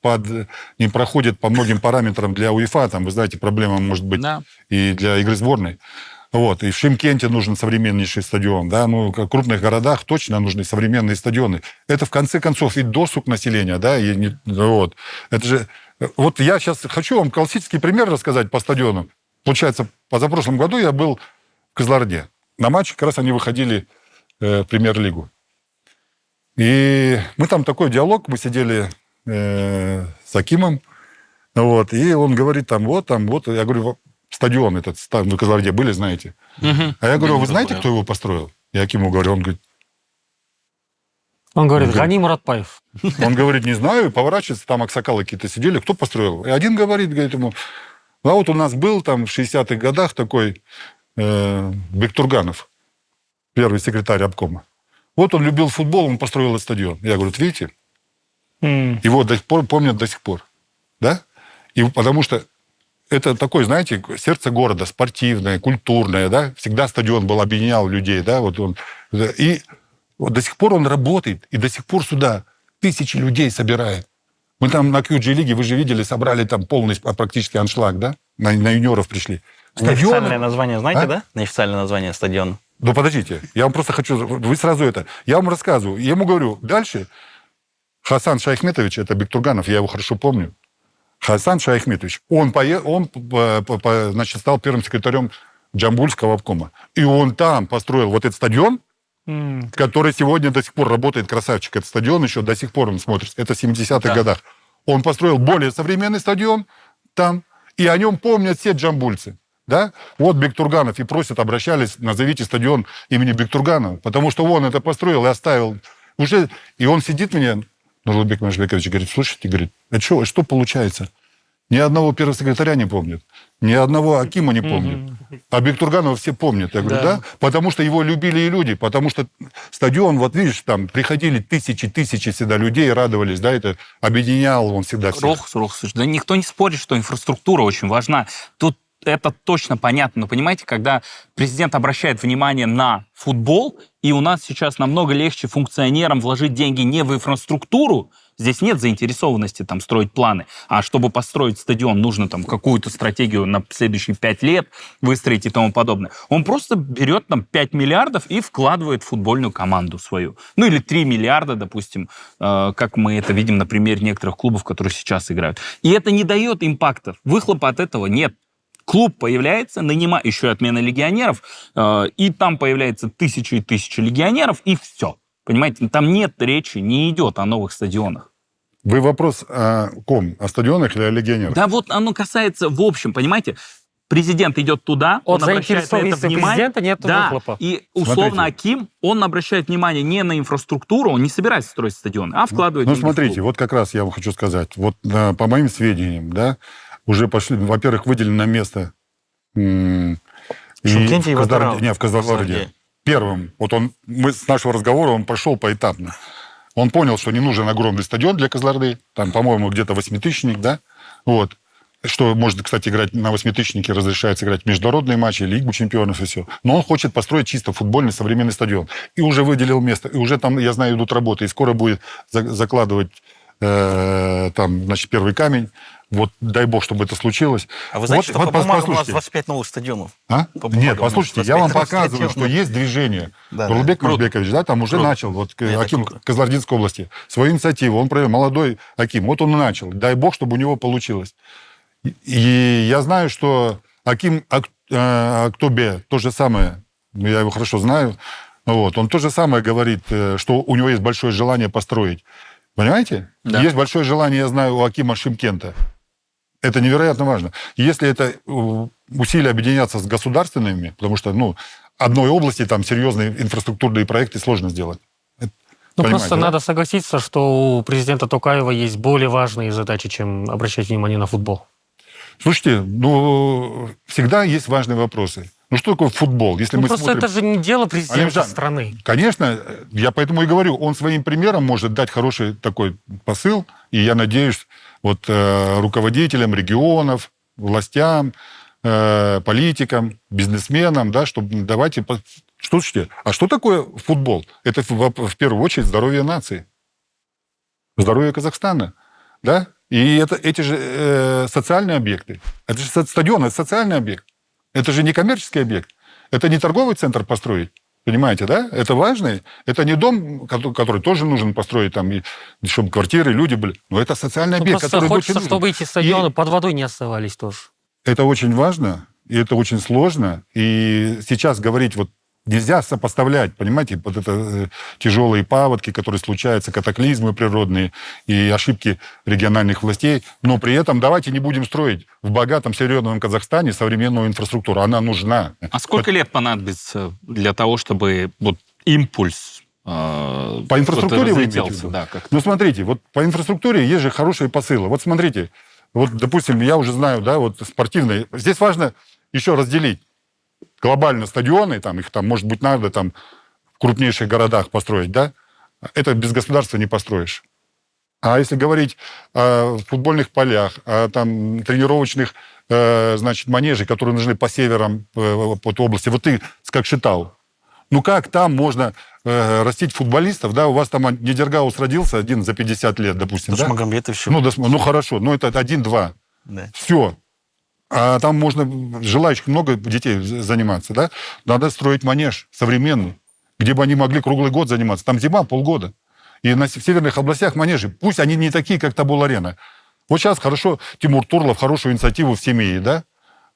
не проходит по многим параметрам для УЕФА, там, вы знаете, проблема может быть и для игры сборной. Вот, и в Шымкенте нужен современнейший стадион, да, ну, в крупных городах точно нужны современные стадионы. Это, в конце концов, и досуг населения, да, и не, вот. Это же, вот я сейчас хочу вам классический пример рассказать по стадионам. Получается, позапрошлом году я был в Кызылорде. На матч как раз они выходили в премьер-лигу. И мы там такой диалог, мы сидели с Акимом, вот, и он говорит, там, вот, я говорю, стадион этот, в Кызылорде были, знаете? А я говорю, вы знаете, кто его построил? Я Акиму говорю, Он говорит, Гани Муратбаев. Он говорит, не знаю, поворачивается, там аксакалы какие-то сидели, кто построил? И один говорит ему, а вот у нас был там в 60-х годах такой Бектурганов, первый секретарь обкома. Вот он любил футбол, он построил этот стадион. Я говорю, видите, его до сих пор помнят до сих пор. Да? И потому что это такое, знаете, сердце города, спортивное, культурное, да? Всегда стадион был, объединял людей, да? Вот он, и вот до сих пор он работает, и до сих пор сюда тысячи людей собирает. Мы там на QG-лиге, вы же видели, собрали там полный практически аншлаг, да? На юниоров пришли. Неофициальное название знаете, да? Неофициальное название стадиона. Ну, подождите, я вам просто хочу... Вы сразу это... Я вам рассказываю. Я ему говорю, дальше Хасан Шайхметович, это Бектурганов, я его хорошо помню. Хасан Шайхметович, он значит, стал первым секретарем Джамбульского обкома. И он там построил вот этот стадион, который сегодня до сих пор работает, красавчик. Этот стадион еще до сих пор он смотрится. Это в 70-х годах. Он построил более современный стадион там, и о нем помнят все джамбульцы. Да? Вот Бектурганов, и просят, обращались, назовите стадион имени Бектурганова, потому что он это построил и оставил. Уже, и он сидит меня, Нурланбек Машбекович, говорит, слушайте, говорит, это что получается? Ни одного первого секретаря не помнят, ни одного Акима не помнят, а Бектурганова все помнят. Я говорю, да, потому что его любили и люди, потому что стадион, вот видишь, там приходили тысячи всегда людей, радовались, да, это объединял он всегда всех. Слушай, да никто не спорит, что инфраструктура очень важна. Тут это точно понятно, но понимаете, когда президент обращает внимание на футбол, и у нас сейчас намного легче функционерам вложить деньги не в инфраструктуру, здесь нет заинтересованности там строить планы, а чтобы построить стадион, нужно там какую-то стратегию на следующие 5 лет выстроить и тому подобное. Он просто берет там 5 миллиардов и вкладывает в футбольную команду свою. Ну или 3 миллиарда, допустим, как мы это видим на примере некоторых клубов, которые сейчас играют. И это не дает импакта. Выхлопа от этого нет. Клуб появляется, еще и отмена легионеров, и там появляется тысячи и тысячи легионеров, и все. Понимаете, там нет речи, не идет о новых стадионах. Вы вопрос о ком? О стадионах или о легионерах? Да вот оно касается в общем, понимаете, президент идет туда, он обращает на это внимание. Нет выхлопа. И условно Аким, он обращает внимание не на инфраструктуру, он не собирается строить стадион, а вкладывает деньги в смотрите, клуб. вот как раз я вам хочу сказать. Вот по моим сведениям, да, уже пошли, во-первых, выделено место в Шымкенте и в Кызылорде. Первым, вот мы с нашего разговора, он пошел поэтапно. Он понял, что не нужен огромный стадион для Кызылорды, там, по-моему, где-то 8-тысячник, да, вот, что может, кстати, играть на 8-тысячнике, разрешается играть международные матчи, Лигу чемпионов и все. Но он хочет построить чисто футбольный современный стадион. И уже выделил место, и уже там, я знаю, идут работы, и скоро будет закладывать там, значит, первый камень. Вот дай бог, чтобы это случилось. А вы знаете, что по бумагам у нас 25 новых стадионов? Нет, послушайте, я вам показываю, что есть движение. Нурланбек Машбекович, да, там уже начал, вот Аким Кызылординской области, свою инициативу, он провел, молодой Аким, вот он и начал. Дай бог, чтобы у него получилось. И я знаю, что Аким Актобе то же самое, я его хорошо знаю, вот, он то же самое говорит, что у него есть большое желание построить. Понимаете? Да. Есть большое желание, я знаю, у Акима Шымкента. Это невероятно важно. Если это усилия объединяться с государственными, потому что, одной области там серьезные инфраструктурные проекты сложно сделать. Ну, Понимаете, просто да? надо согласиться, что у президента Токаева есть более важные задачи, чем обращать внимание на футбол. Слушайте, ну, всегда есть важные вопросы. Ну, что такое футбол? Если Ну, мы просто смотрим... это же не дело президента Алимжан, страны. Конечно, я поэтому и говорю, он своим примером может дать хороший такой посыл, и я надеюсь, вот руководителям регионов, властям, политикам, бизнесменам, да, чтобы давайте... Слушайте, а что такое футбол? Это в первую очередь здоровье нации, здоровье Казахстана, да? И эти же социальные объекты. Это же стадион, это социальный объект. Это же не коммерческий объект. Это не торговый центр построить. Понимаете, да? Это важно. Это не дом, который тоже нужно построить, там, чтобы квартиры, люди были. Но это социальный объект, Просто который хочется, очень нужен. чтобы эти стадионы под водой не оставались тоже. Это очень важно, и это очень сложно. И сейчас говорить вот нельзя сопоставлять, понимаете, вот это тяжелые паводки, которые случаются, катаклизмы природные и ошибки региональных властей. Но при этом давайте не будем строить в богатом серьезном Казахстане современную инфраструктуру. Она нужна. А сколько лет понадобится для того, чтобы вот импульс По инфраструктуре вы имеете в виду? Да, как Ну, смотрите, вот по инфраструктуре есть же хорошие посылы. Вот смотрите, вот, допустим, я уже знаю, да, вот спортивные. Здесь важно еще разделить глобально стадионы, там, их там, может быть, надо там в крупнейших городах построить, да? Это без государства не построишь. А если говорить о футбольных полях, о там, тренировочных, значит, манежей, которые нужны по северам под области, вот ты как считал, ну как там можно растить футболистов, да, у вас там Нидергаус родился один за 50 лет, допустим, да? Душмагомед и все. Ну хорошо, ну это 1-2. Да. Все. А там можно, желающих много детей заниматься, да? Надо строить манеж современный, где бы они могли круглый год заниматься. Там зима полгода. И в северных областях манежи, пусть они не такие, как Табул-арена. Вот сейчас хорошо Тимур Турлов хорошую инициативу в Семее, да?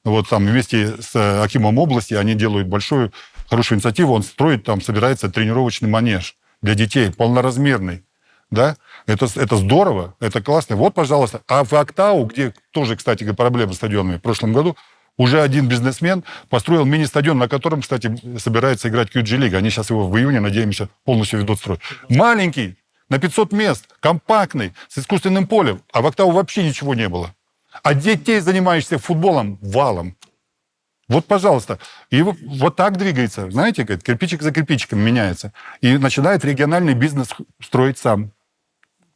Вот там вместе с Акимом области они делают большую, хорошую инициативу. Он строит, там собирается тренировочный манеж для детей, полноразмерный. Да? Это здорово, это классно. Вот, пожалуйста. А в Актау, где тоже, кстати, проблемы с стадионами в прошлом году, уже один бизнесмен построил мини-стадион, на котором, кстати, собирается играть QG-лига. Они сейчас его в июне, надеемся, полностью ведут в строй. Маленький, на 500 мест, компактный, с искусственным полем. А в Актау вообще ничего не было. А детей, занимающихся футболом, валом. Вот, пожалуйста. И вот так двигается. Знаете, как кирпичик за кирпичиком меняется. И начинает региональный бизнес строить сам.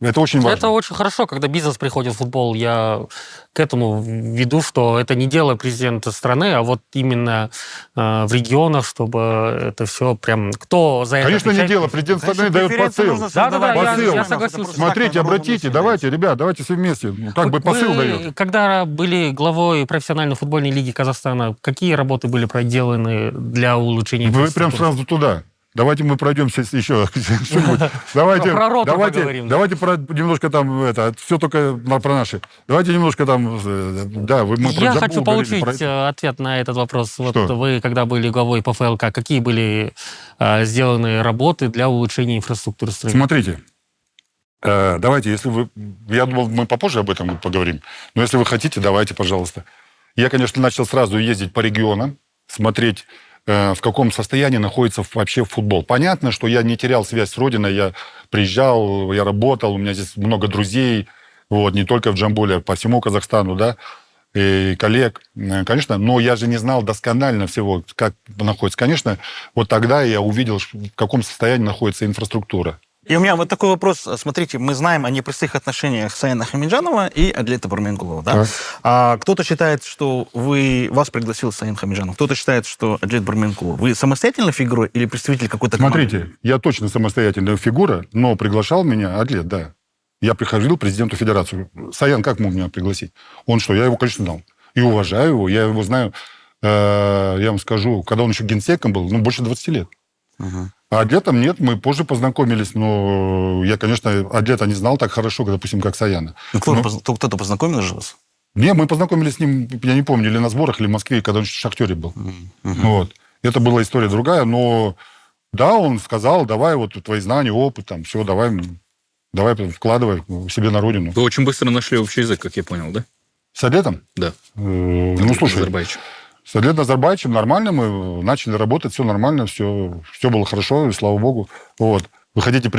Это очень важно. Это очень хорошо, когда бизнес приходит в футбол. Я к этому веду, что это не дело президента страны, а вот именно в регионах, чтобы это все прям... Кто за это Конечно, не отвечает? дело. Президент страны дает посыл. Да, Посыл. я согласился. Смотрите, обратите, давайте, ребят, давайте все вместе. Ну, как бы посыл Вы, дает. когда были главой профессиональной футбольной лиги Казахстана, какие работы были проделаны для улучшения Вы инфраструктуры? прям сразу туда. Давайте мы пройдемся еще что-нибудь. Давайте, Про роту давайте, поговорим, давайте немножко там это, все только про наши. Давайте немножко там, да, мы Я про хочу Джамбул говорили, получить про это. ответ на этот вопрос. Вот Что? вы, когда были главой ПФЛК, какие были сделаны работы для улучшения инфраструктуры страны? Смотрите, давайте, если вы, я думал, мы попозже об этом поговорим, но если вы хотите, давайте, пожалуйста. Я, конечно, начал сразу ездить по регионам, смотреть, в каком состоянии находится вообще футбол. Понятно, что я не терял связь с родиной, я приезжал, я работал, у меня здесь много друзей, вот, не только в Джамбуле, а по всему Казахстану, да, и коллег, конечно, но я же не знал досконально всего, как находится. Конечно, вот тогда я увидел, в каком состоянии находится инфраструктура. И у меня вот такой вопрос. Смотрите, мы знаем о непростых отношениях Саяна Хамиджанова и Адлета Барменкулова. Да? Так. Кто-то считает, что вас пригласил Саян Хамиджанов, кто-то считает, что Адлет Барменкулов. Вы самостоятельная фигура или представитель какой-то команды? Смотрите, я точно самостоятельная фигура, но приглашал меня Адлет, да. Я приходил к президенту федерации. Саян, как мог меня пригласить? Он что? Я его, конечно, знал. И уважаю его, я его знаю, я вам скажу, когда он еще генсеком был, больше 20 лет. Угу. А Адлетом нет, мы позже познакомились, но я, конечно, Адлета не знал так хорошо, допустим, как Саяна. Кто-то познакомил же вас? Не, мы познакомились с ним, я не помню, или на сборах, или в Москве, когда он в «Шахтере» был. Вот. Это была история другая, но да, он сказал, давай вот твои знания, опыт, там, все, давай вкладывай себе на родину. Вы очень быстро нашли общий язык, как я понял, да? С Адлетом? Да. Слушай, Назарбаевич. с Адлетом Назарбаевичем нормально, мы начали работать, все нормально, все было хорошо, и слава богу. Вот. Вы хотите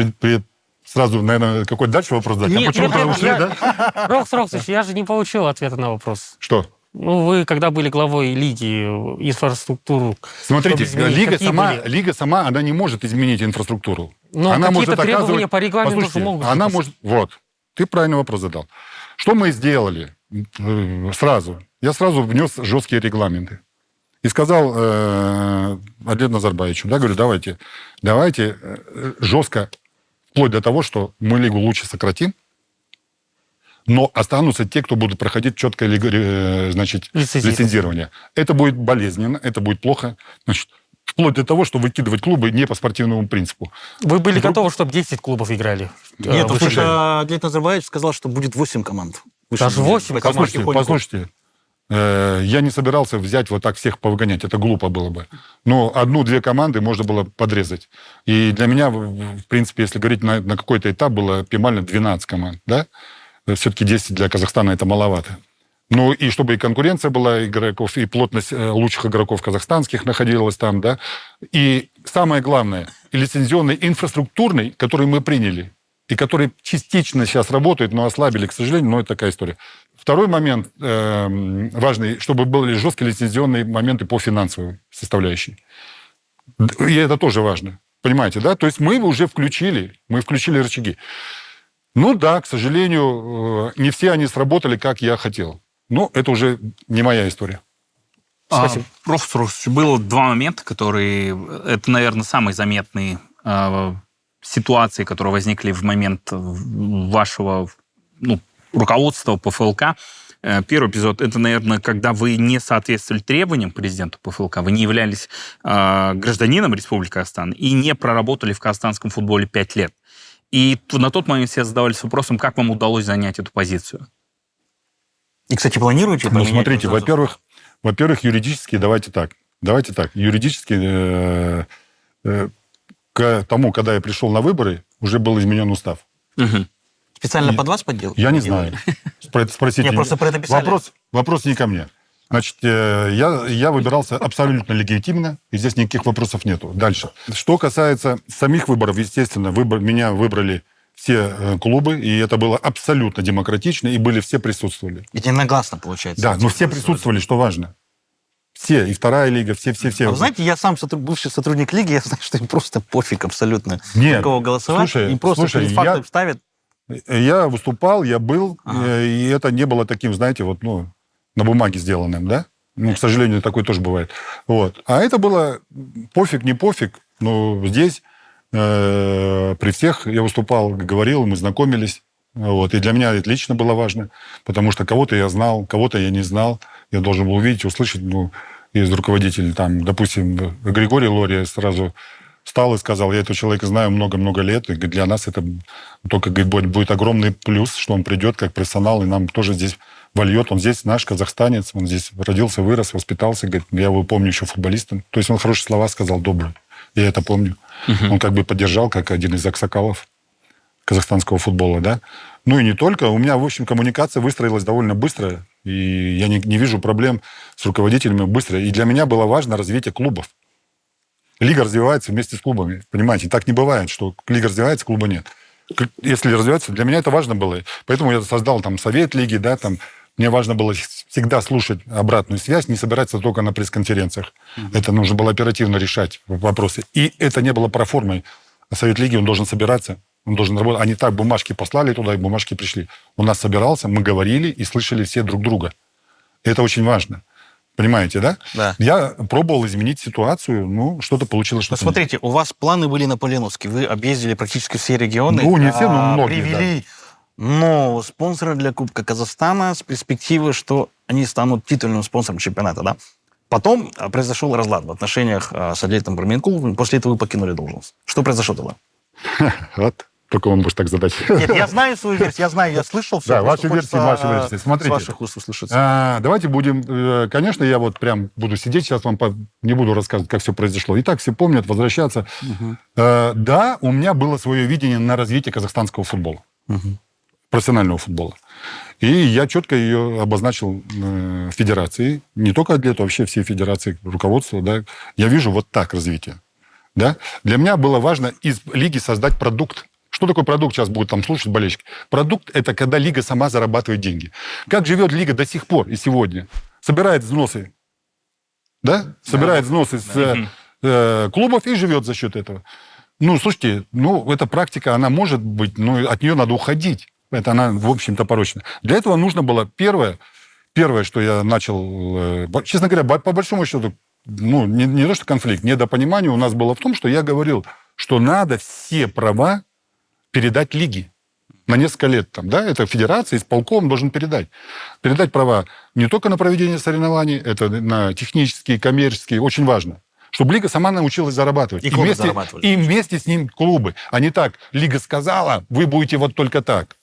сразу, наверное, какой дальше вопрос дать? Нет, почему-то нет, ушли, да? Роксович, я же не получил ответа на вопрос. Что? Ну, вы, когда были главой лиги, инфраструктуру... Смотрите, чтобы изменить, лига сама, она не может изменить инфраструктуру. Но она какие-то может требования по регламенту Послушайте, могут... она может... Вот, ты правильный вопрос задал. Что мы сделали сразу? Я сразу внес жесткие регламенты. И сказал Адлету Назарбаевичу, да, говорю, давайте жестко, вплоть до того, что мы лигу лучше сократим, но останутся те, кто будут проходить четкое лицензирование. Это будет болезненно, это будет плохо. Значит, вплоть до того, что выкидывать клубы не по спортивному принципу. Вы были готовы, чтобы 10 клубов играли? Нет, в потому ВШ? что Адлет Назарбаевич сказал, что будет 8 команд. Даже 8 команд? Послушайте, я не собирался взять вот так всех повыгонять, это глупо было бы. Но 1-2 команды можно было подрезать. И для меня, в принципе, если говорить на какой-то этап, было оптимально 12 команд, да? Все-таки 10 для Казахстана это маловато. Ну, и чтобы и конкуренция была игроков, и плотность лучших игроков казахстанских находилась там, да. И самое главное, лицензионный, инфраструктурный, который мы приняли, и который частично сейчас работает, но ослабили, к сожалению, но это такая история. Второй момент важный, чтобы были жесткие лицензионные моменты по финансовой составляющей. И это тоже важно. Понимаете, да? То есть мы уже включили рычаги. Ну да, к сожалению, не все они сработали, как я хотел. Но это уже не моя история. Спасибо. Было 2 момента, которые... Это, наверное, самые заметные ситуации, которые возникли в момент вашего руководства ПФЛК. Первый эпизод, это, наверное, когда вы не соответствовали требованиям президенту ПФЛК, вы не являлись гражданином Республики Казахстан и не проработали в казахстанском футболе 5 лет. И на тот момент все задавались вопросом, как вам удалось занять эту позицию. И, кстати, планируете поменять? Ну, смотрите, во-первых, юридически, давайте так. Юридически к тому, когда я пришел на выборы, уже был изменен устав. Угу. Специально под вас подделал? Я не знаю. Спросите. Нет, просто про это писали. Вопрос не ко мне. Значит, я выбирался абсолютно легитимно, и здесь никаких вопросов нету. Дальше. Что касается самих выборов, естественно, меня выбрали все клубы, и это было абсолютно демократично, и все присутствовали. Единогласно, получается. Да, но все присутствовали, что важно. Все, и вторая лига, все. А вы знаете, я сам бывший сотрудник лиги, я знаю, что им просто пофиг абсолютно, Нет, какого голосовать. слушай, им просто перед фактом ставят. Я выступал, я был, и это не было таким, знаете, на бумаге сделанным, да? Ну, к сожалению, такое тоже бывает. Вот. А это было пофиг, не пофиг, но здесь при всех я выступал, говорил, мы знакомились. Вот. И для меня это лично было важно, потому что кого-то я знал, кого-то я не знал. Я должен был увидеть, услышать, из руководителей, там, допустим, Григорий Лория сразу встал и сказал, я этого человека знаю много-много лет, и для нас это только, будет огромный плюс, что он придет как профессионал, и нам тоже здесь вольет. Он здесь наш казахстанец, он здесь родился, вырос, воспитался, говорит, я его помню еще футболистом. То есть он хорошие слова сказал, добрые. Я это помню. Он поддержал, как один из аксакалов казахстанского футбола, да. Ну и не только. У меня, в общем, коммуникация выстроилась довольно быстро, и я не вижу проблем с руководителями быстро. И для меня было важно развитие клубов. Лига развивается вместе с клубами, понимаете. Так не бывает, что лига развивается, клуба нет. Если развивается, для меня это важно было. Поэтому я создал там совет лиги, да, там. Мне важно было всегда слушать обратную связь, не собираться только на пресс-конференциях. Это нужно было оперативно решать вопросы. И это не было проформой. Совет лиги, он должен собираться, он должен работать. Они так бумажки послали туда, и бумажки пришли. У нас собирался, мы говорили и слышали все друг друга. Это очень важно. Понимаете, да? Да. Я пробовал изменить ситуацию, что-то получилось. Что-то Смотрите, у вас планы были наполеоновские. Вы объездили практически все регионы. Не все, но многие, привели нового спонсора для Кубка Казахстана с перспективой, что они станут титульным спонсором чемпионата, да? Потом произошел разлад в отношениях с Адлетом Барменкуловым. После этого вы покинули должность. Что произошло тогда? Вот. Только он может так задать. Нет, я знаю свою версию, я слышал все. Да, ваши версии. Смотрите. С ваших уст услышать. Давайте будем... Конечно, я прям буду сидеть, сейчас вам не буду рассказывать, как все произошло. И так все помнят, возвращаться. Да, у меня было свое видение на развитие казахстанского футбола. Профессионального футбола. И я четко ее обозначил федерации. Не только Адлету, вообще все федерации, руководство. Да. Я вижу вот так развитие. да, для меня было важно из лиги создать продукт. Что такое продукт, сейчас будут там слушать болельщики? Продукт – это когда лига сама зарабатывает деньги. Как живет лига до сих пор и сегодня? Собирает взносы, да? Собирает взносы с клубов и живет за счет этого. Ну, слушайте, ну, эта практика, она может быть, но от нее надо уходить. Это она, в общем-то, порочна. Для этого нужно было первое, что я начал, честно говоря, по большому счету, ну, не то, что конфликт, недопонимание у нас было в том, что я говорил, что надо все права передать лиге на несколько лет. Там, да? Это федерация, исполком должен передать. Передать права не только на проведение соревнований, это на технические, коммерческие, очень важно. Чтобы лига сама научилась зарабатывать. И клубы зарабатывали. И вместе с ним клубы. А не так, лига сказала, вы будете вот только так.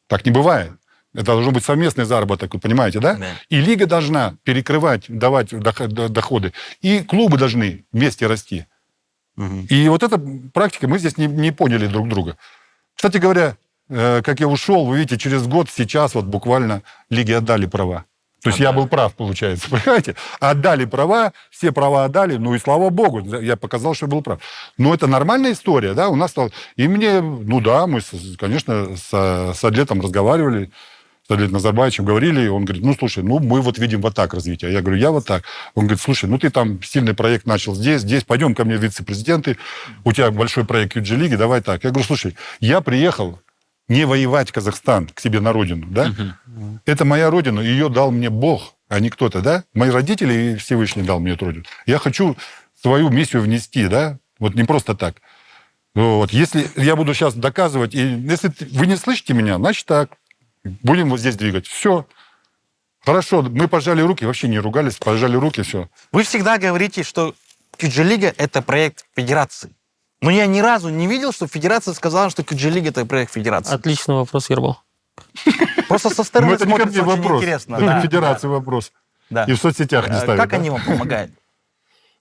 Так не бывает. Это должен быть совместный заработок, вы понимаете, да? И лига должна перекрывать, давать доходы. И клубы должны вместе расти. И вот эта практика, мы здесь не поняли друг друга. Кстати говоря, как я ушел, вы видите, через год сейчас вот буквально лиге отдали права. То есть я был прав, получается, понимаете? Отдали права, все права отдали, ну и слава богу, я показал, что я был прав. Но это нормальная история, да, у нас стало... И мне, ну да, мы, конечно, с атлетом разговаривали, с Адлетом Назарбаевичем говорили, он говорит, ну, слушай, ну, мы вот видим вот так развитие. Я говорю, я вот так. Он говорит, слушай, ну, ты там сильный проект начал здесь, пойдем ко мне вице-президенты, у тебя большой проект QG-лиги, давай так. Я говорю, слушай, я приехал не воевать в Казахстан, к себе на родину, да? Это моя родина, ее дал мне Бог, а не кто-то, да? Мои родители и Всевышний дал мне эту родину. Я хочу свою миссию внести, да? Вот не просто так. Вот. Если я буду сейчас доказывать, и если вы не слышите меня, значит так. Будем вот здесь двигать. Все. Хорошо, мы пожали руки, вообще не ругались, пожали руки, все. Вы всегда говорите, что QG-лига – это проект федерации. Но я ни разу не видел, что федерация сказала, что QG-лига – это проект федерации. Отличный вопрос, Ербол. Просто со Но стороны это не ко смотрится мне очень вопрос. интересно. Это Да, федерации вопрос. да. И в соцсетях не ставят. Как да? они вам помогают?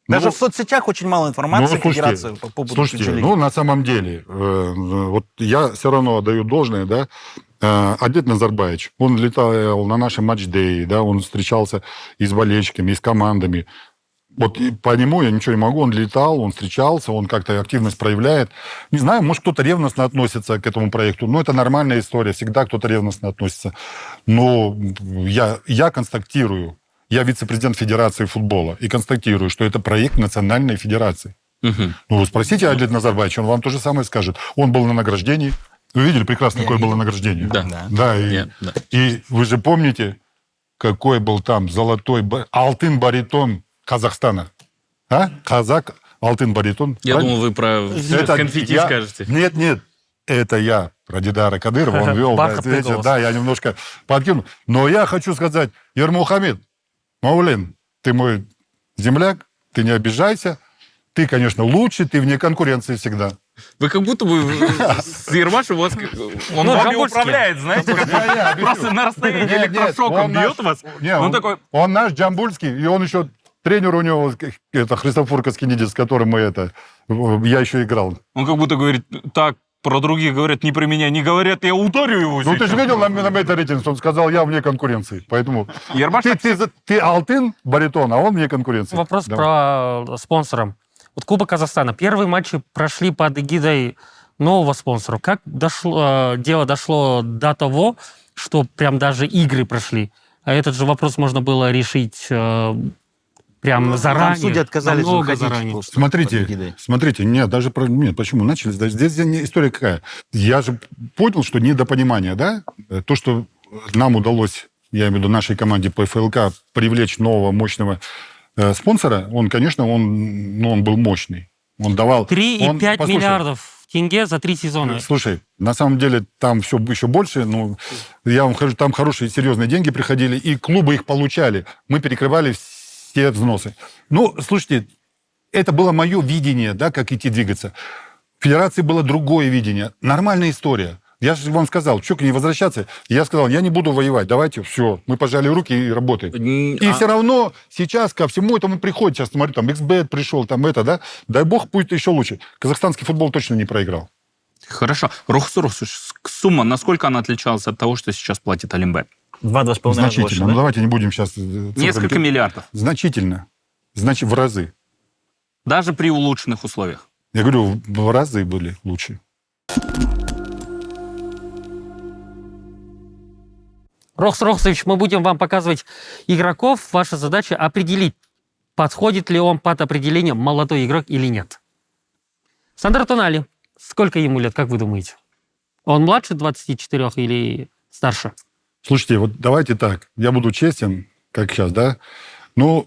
Даже в соцсетях очень мало информации о федерации по поводу слушайте, QG-лиги. ну, на самом деле, вот я все равно отдаю должное, да, Адлет Назарбаевич, он летал на наши матч-деи, да, он встречался и с болельщиками, и с командами. Вот по нему я ничего не могу, он летал, он встречался, он как-то активность проявляет. Не знаю, может, кто-то ревностно относится к этому проекту, но это нормальная история, всегда кто-то ревностно относится. Но я констатирую, я вице-президент Федерации футбола, и констатирую, что это проект национальной федерации. Ну, вы спросите Адлет Назарбаевич, он вам то же самое скажет. Он был на награждении. Вы видели прекрасно, какое было награждение? Да. И вы же помните, какой был там золотой алтын баритон Казахстана. А? Казак, алтын баритон. Я думал, вы про конфетти скажете. Нет. Это я про Дидара Кадырова. Он вел. Бархатный голос. Да, я немножко подкину. Но я хочу сказать, Ермухамед, Маулен, ты мой земляк, ты не обижайся. Ты, конечно, лучше, ты вне конкуренции всегда. Вы как будто бы с Ермашем, он вами управляет, знаете, просто на расстоянии электрошоком бьет вас. Он такой... Он наш Джамбульский, и он еще тренер у него, это Христофор Каскинидис, с которым я еще играл. Он как будто говорит, так, про других говорят, не про меня не говорят, я ударю его. Ну, ты же видел на мета-рейтинг, он сказал, я вне конкуренции. Поэтому Ермаш... ты алтын, баритон, а он вне конкуренции. Вопрос про спонсора. Вот Кубок Казахстана. Первые матчи прошли под эгидой нового спонсора. Как дело дошло до того, что прям даже игры прошли? А этот же вопрос можно было решить прям заранее. Там судьи отказались выходить. Заранее. Смотрите, нет, даже нет, почему начались? Даже здесь история какая? Я же понял, что недопонимание, да? То, что нам удалось, я имею в виду нашей команде по ФЛК, привлечь нового мощного спонсора, он, конечно, он был мощный. Он давал... 3,5 миллиардов тенге за 3 сезона. Слушай, на самом деле там все еще больше. Ну, я вам скажу, там хорошие, серьезные деньги приходили, и клубы их получали. Мы перекрывали все взносы. Ну, слушайте, это было мое видение, да, как идти двигаться. В федерации было другое видение. Нормальная история. Я же вам сказал, что к ней возвращаться? Я сказал, я не буду воевать, давайте, все. Мы пожали руки и работаем. И все равно сейчас ко всему этому приходит. Сейчас смотрю, там XBet пришел, там это, да? Дай бог, будет еще лучше. Казахстанский футбол точно не проиграл. Хорошо. Рухсурус, сумма, насколько она отличалась от того, что сейчас платит Олимбет? 2-2,5 раза больше, Значительно. Ну, давайте не будем сейчас... Несколько миллиардов. Значительно. Значит, в разы. Даже при улучшенных условиях. Я говорю, в разы были лучше. Рохс Рохсович, мы будем вам показывать игроков. Ваша задача определить, подходит ли он под определение молодой игрок или нет. Сандро Тонали, сколько ему лет, как вы думаете? Он младше 24 или старше? Слушайте, вот давайте так. Я буду честен, как сейчас, да? Ну,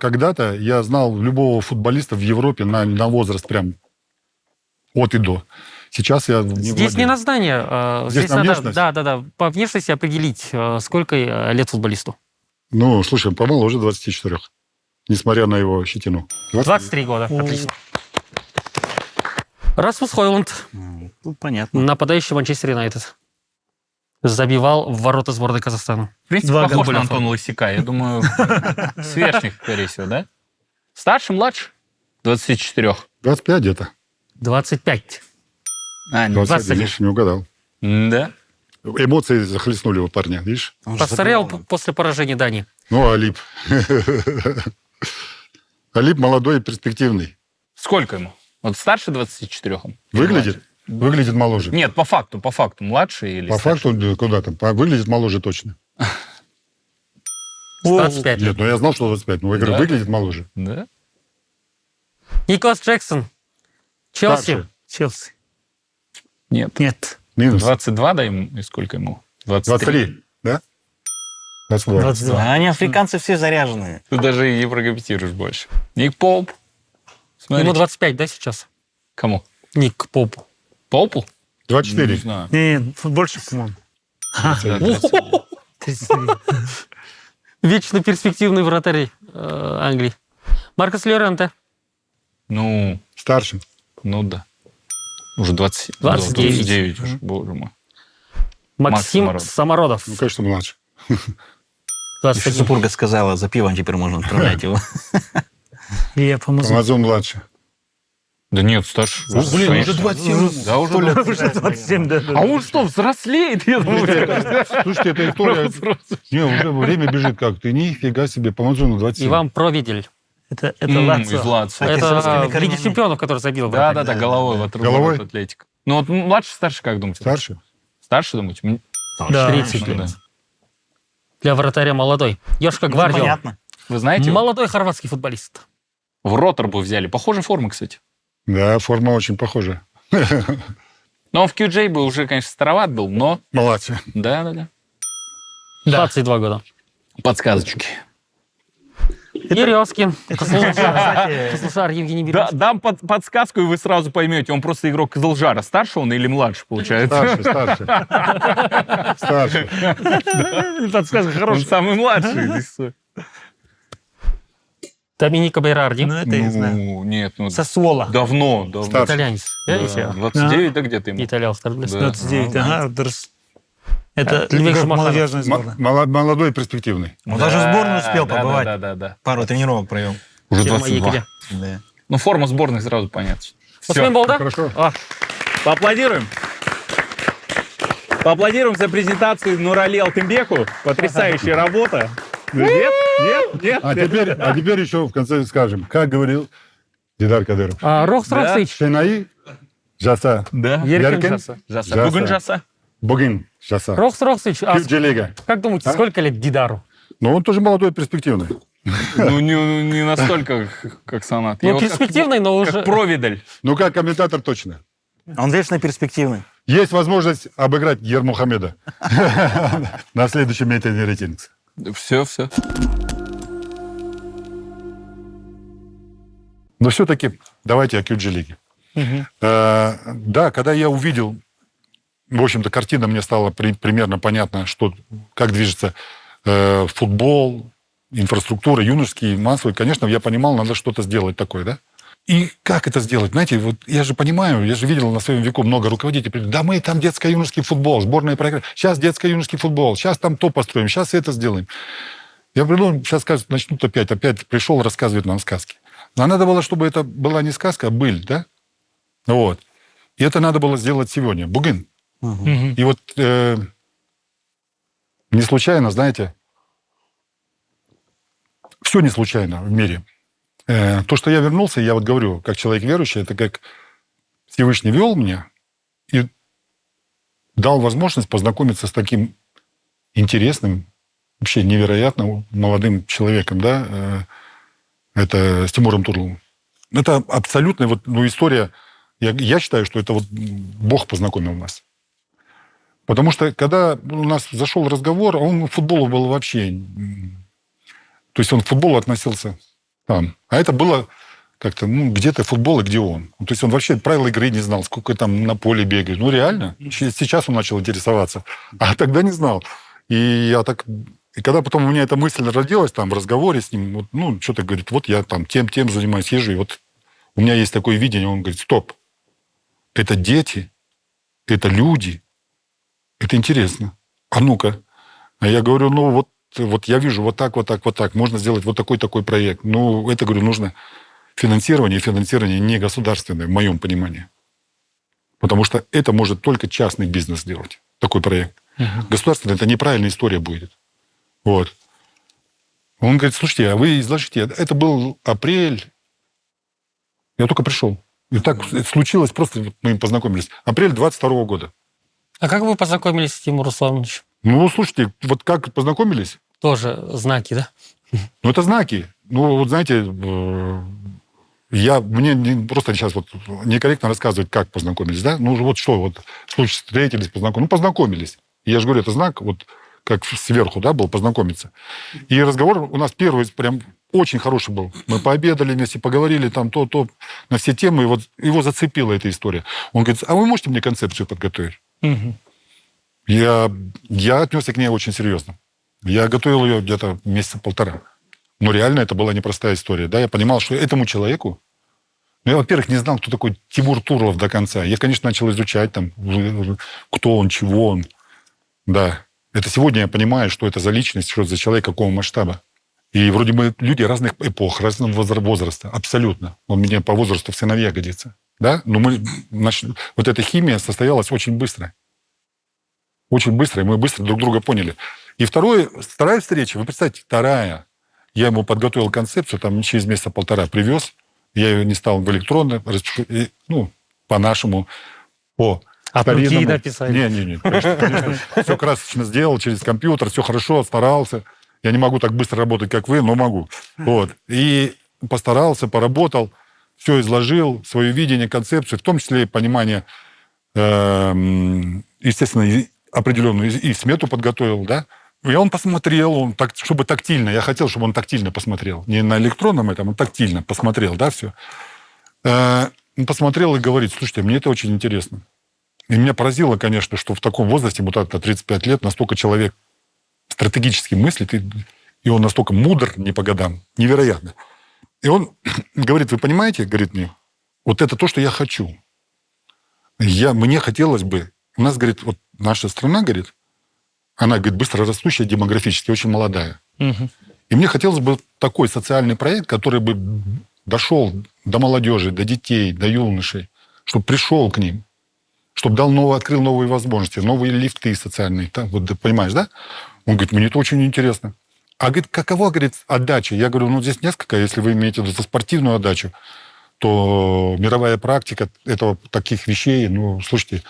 когда-то я знал любого футболиста в Европе на возраст прям от и до. Сейчас я не Здесь владею. не на знание. Здесь на надо, внешность? да, по внешности определить, сколько лет футболисту. Ну, слушай, помоложе 24, несмотря на его щетину. 23 года, отлично. Расмус Хойланд, Тут понятно. нападающий Манчестер Юнайтед. Забивал в ворота сборной Казахстана. В принципе, Два похож года. на Антона Лысяка. Я думаю, сверстник, скорее всего, да? Старше, младше? 24. 25 где-то. 25. А, нет. 21, видишь, не угадал. Да. Эмоции захлестнули его парня, видишь? Он же Постарел забивал. после поражения Дании. Ну, Алип. Алип молодой и перспективный. Сколько ему? Вот старше 24? Выглядит? Выглядит моложе. Нет, по факту. Младше или По старше? факту, да, куда там? Выглядит моложе точно. 25 лет. Нет, ну я знал, что 25, но я говорю, Да? выглядит моложе. Да? Николас Джексон. Челси. Старше. Челси. Нет. Нет. Минус. 22 дай ему. И сколько ему? 23, да? 22. 22. А они африканцы все заряженные. Ты даже и прогрепетируешь больше. Ник Поуп. Смотри. Ему 25, да, сейчас? Кому? Ник Попу. Поупу? 24. Не знаю. Не, больше, по-моему. Да, 33. 33. Вечно перспективный вратарь Англии. Маркос Льоренте. Ну, Старше. да. Уже 20, 29. 29 уже, боже мой. Максим Самородов. Самородов. Ну, конечно, младше. 21. Супруга сказала, за пивом теперь можно отправлять его. Я помогу. Амазон младше. Да нет, старше. Блин, Конечно. уже 27. Да, уже 20. Уже 27, да. А он что, взрослеет? Я думаю, Слушайте, эта история... Не, уже время бежит как. Ты нифига себе, по Амазону 27. Иван Провидель. Это из Лацио. Лацио. Это с Это русскими в Лиге корнями. чемпионов, который забил. Да, вратарь. да, головой в отрубе Головой? от Атлетика. Ну вот младше, старше, как думаете? Старше? Старше, думаете? Да. 30 Ну, лет. да. Для вратаря молодой. Йошка Гвардиол. Понятно. Вы знаете, его? Молодой хорватский футболист. В Роттербу взяли. Похожая форма, кстати. Да, форма очень похожа. Но он в QJ бы уже, конечно, староват был, но... Младше. Да. 22 года. Подсказочки. Ерёскин. Козлжар Евгений Да, Берез. дам подсказку, и вы сразу поймете, он просто игрок Кызылжара. Старше он или младше, получается? Старше. Подсказка Он хорошая. самый младший. Доминика Бейрарди. Ну, это я знаю. Ну, нет, ну... Сосуола. Давно. Старше. Итальянец. Да, Видите? 29, да, где-то ему? Итальянец. футболист. Да. 29, ага, дұрыс. Это Львик игрок Шумаханов. молодежной сборной. Молодой и перспективный. Он даже в сборную успел побывать. Да. Пару тренировок провел. Уже Тема 22. Егоря. Да. Ну, форма сборной сразу понятно. Успеем был, да? Хорошо. А, Поаплодируем. Поаплодируем за презентацию Нурали Алтынбеку. Потрясающая работа. Нет. А теперь еще в конце скажем, как говорил Дидар Кадыров. Рохс Да. Рохсович. Шенай жаса. Да. Еркин Яркин? Жаса. Бүгін жаса. Богин жаса. Рохс Рохсович, Кюджелега. как думаете, сколько лет Дидару? Но он тоже молодой и перспективный. Ну, не настолько, как Санат. Я Ну, вот как- перспективный, но уже... Как Провидаль. Ну, как комментатор точно. Он вечно перспективный. Есть возможность обыграть Ермухамеда на следующем митинге рейтингс. Все. Но все-таки давайте о Кюджелиге. Да, когда я увидел, в общем-то, картина, мне стало примерно понятно, как движется футбол, инфраструктура, юношеский, массовый. Конечно, я понимал, надо что-то сделать такое, да? И как это сделать? Знаете, вот я же понимаю, я же видел на своем веку много руководителей. Да мы там детско-юношеский футбол, сборная проиграла. Сейчас детско-юношеский футбол, сейчас там то построим, сейчас это сделаем. Я приду, сейчас скажут, начнут опять пришел, рассказывает нам сказки. Но надо было, чтобы это была не сказка, а быль, да? Вот. И это надо было сделать сегодня. Бугын. И вот не случайно, знаете, все не случайно в мире. То, что я вернулся, я вот говорю, как человек верующий, это как Всевышний вел меня и дал возможность познакомиться с таким интересным, вообще невероятно молодым человеком, да, это с Тимуром Турловым. Это абсолютная вот, история, я считаю, что это вот Бог познакомил нас. Потому что, когда у нас зашел разговор, он к футболу был вообще... То есть он к футболу относился там. А это было как-то, где-то футбол, и где он. То есть он вообще правила игры не знал, сколько там на поле бегает. Реально. Сейчас он начал интересоваться. А тогда не знал. И когда потом у меня эта мысль родилась там в разговоре с ним, что-то говорит, вот я там тем занимаюсь, езжу, и вот у меня есть такое видение. Он говорит, стоп, это дети, это люди, это интересно. А ну-ка. А я говорю, вот я вижу вот так, можно сделать вот такой проект. Это, говорю, нужно финансирование не государственное, в моем понимании. Потому что это может только частный бизнес сделать, такой проект. Государственный, это неправильная история будет. Вот. Он говорит, слушайте, а вы изложите. Это был апрель. Я только пришел. И так случилось, просто мы познакомились. Апрель 22 года. А как вы познакомились с Тимуром Руслановичем? Слушайте, вот как познакомились? Тоже знаки, да? Это знаки. Знаете, мне просто сейчас некорректно рассказывать, как познакомились, да? Случай, встретились, познакомились. Я же говорю, это знак, как сверху, да, был познакомиться. И разговор у нас первый прям очень хороший был. Мы пообедали вместе, поговорили там то на все темы, и его зацепила эта история. Он говорит, а вы можете мне концепцию подготовить? Я отнесся к ней очень серьезно. Я готовил ее где-то месяца полтора. Но реально это была непростая история. Да? Я понимал, что этому человеку... я, во-первых, не знал, кто такой Тимур Турлов до конца. Я, конечно, начал изучать, там, кто он, чего он. Да. Это сегодня я понимаю, что это за личность, что это за человек, какого масштаба. И вроде бы люди разных эпох, разного возраста. Абсолютно. Он мне по возрасту в сыновья годится. Да? Но вот эта химия состоялась очень быстро. Очень быстро, и мы быстро друг друга поняли. И вторая встреча, вы представьте, вторая. Я ему подготовил концепцию, там через месяца полтора привез. Я ее не стал в электронно, по-нашему, по от руки написали. Не, конечно. Все красочно сделал через компьютер, все хорошо, старался. Я не могу так быстро работать, как вы, но могу. И постарался, поработал, все изложил, свое видение, концепцию, в том числе и понимание, естественно, определенную и смету подготовил, да. И он посмотрел, чтобы тактильно. Я хотел, чтобы он тактильно посмотрел. Не на электронном он тактильно посмотрел, да, все. Он посмотрел и говорит, слушайте, мне это очень интересно. И меня поразило, конечно, что в таком возрасте, ему так 35 лет, настолько человек стратегически мыслит, и он настолько мудр не по годам. Невероятно. И он говорит, вы понимаете, говорит мне, вот это то, что я хочу. Мне хотелось бы... У нас, говорит, наша страна, говорит, она, говорит, быстрорастущая демографически, очень молодая. И мне хотелось бы такой социальный проект, который бы дошел до молодежи, до детей, до юношей, чтобы пришел к ним, чтобы открыл новые возможности, новые лифты социальные. Ты понимаешь, да? Он говорит, мне это очень интересно. А, говорит, какова, говорит, отдача? Я говорю, здесь несколько, если вы имеете в виду спортивную отдачу, то мировая практика таких вещей, слушайте,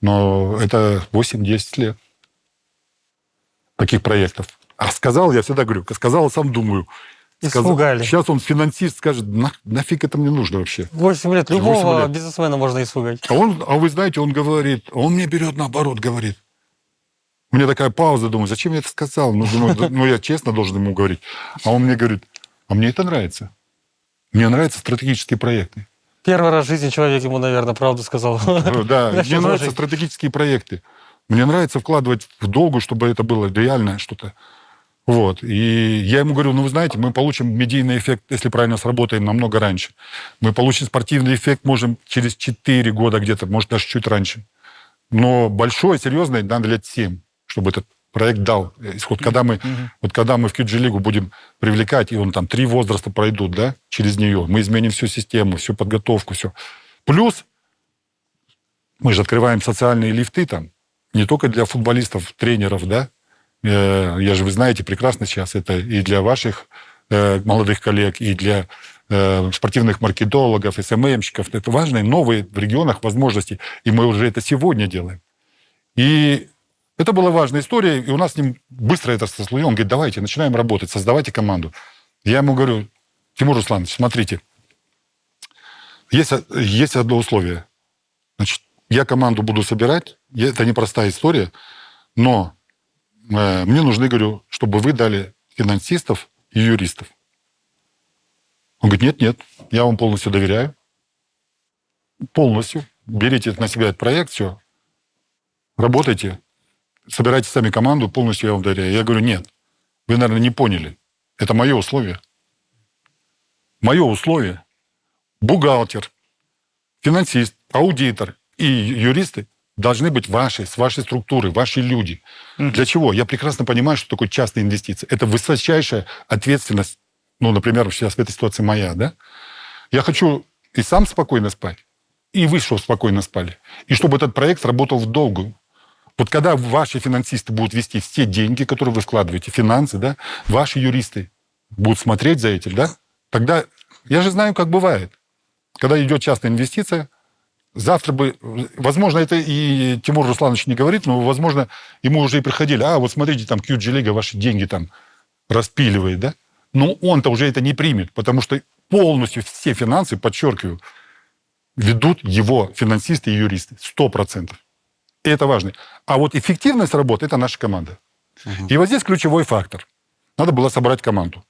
но это 8-10 лет таких проектов. А сказал, я всегда говорю, сказал, сам думаю. Испугали. Сейчас он финансист скажет, нафиг это мне нужно вообще. 8 лет. Любого бизнесмена можно испугать. А вы знаете, он говорит, он мне берет наоборот, говорит. У меня такая пауза, думаю, зачем я это сказал? Я честно должен ему говорить. А он мне говорит, а мне это нравится. Мне нравятся стратегические проекты. Первый раз в жизни человек ему, наверное, правду сказал. Да, мне нравятся стратегические проекты. Мне нравится вкладывать в долгу, чтобы это было реальное что-то. И я ему говорю, вы знаете, мы получим медийный эффект, если правильно сработаем, намного раньше. Мы получим спортивный эффект, можем через 4 года где-то, может, даже чуть раньше. Но большой, серьезный, надо лет 7, чтобы этот проект дал исход. Когда мы в QG-лигу будем привлекать, и он там 3 возраста пройдут, да, через нее, мы изменим всю систему, всю подготовку, все. Плюс мы же открываем социальные лифты там, не только для футболистов, тренеров, да. Вы знаете прекрасно сейчас, это и для ваших молодых коллег, и для спортивных маркетологов, СММщиков. Это важные новые в регионах возможности. И мы уже это сегодня делаем. И это была важная история. И у нас с ним быстро это сослуилось. Он говорит, давайте, начинаем работать, создавайте команду. Я ему говорю, Тимур Русланович, смотрите, есть одно условие. Значит, я команду буду собирать. Это непростая история. Но мне нужны, говорю, чтобы вы дали финансистов и юристов. Он говорит, нет, я вам полностью доверяю. Полностью. Берите на себя этот проект, все. Работайте. Собирайте сами команду, полностью я вам доверяю. Я говорю, нет. Вы, наверное, не поняли. Это мое условие. Мое условие. Бухгалтер, финансист, аудитор и юристы должны быть ваши, с вашей структуры, ваши люди. Для чего? Я прекрасно понимаю, что такое частные инвестиции. Это высочайшая ответственность. Ну, например, сейчас в этой ситуации моя, да? Я хочу и сам спокойно спать, и вы, чтобы спокойно спали. И чтобы этот проект работал в долгую. Вот когда ваши финансисты будут вести все деньги, которые вы вкладываете, финансы, да, ваши юристы будут смотреть за этим, да, тогда я же знаю, как бывает. Когда идет частная инвестиция, завтра бы, возможно, это и Тимур Русланович не говорит, но, возможно, ему уже и приходили, вот смотрите, там QG Лига ваши деньги там распиливает, да? Но он-то уже это не примет, потому что полностью все финансы, подчеркиваю, ведут его финансисты и юристы. 100%. И это важно. А вот эффективность работы – это наша команда. И вот здесь ключевой фактор. Надо было собрать команду.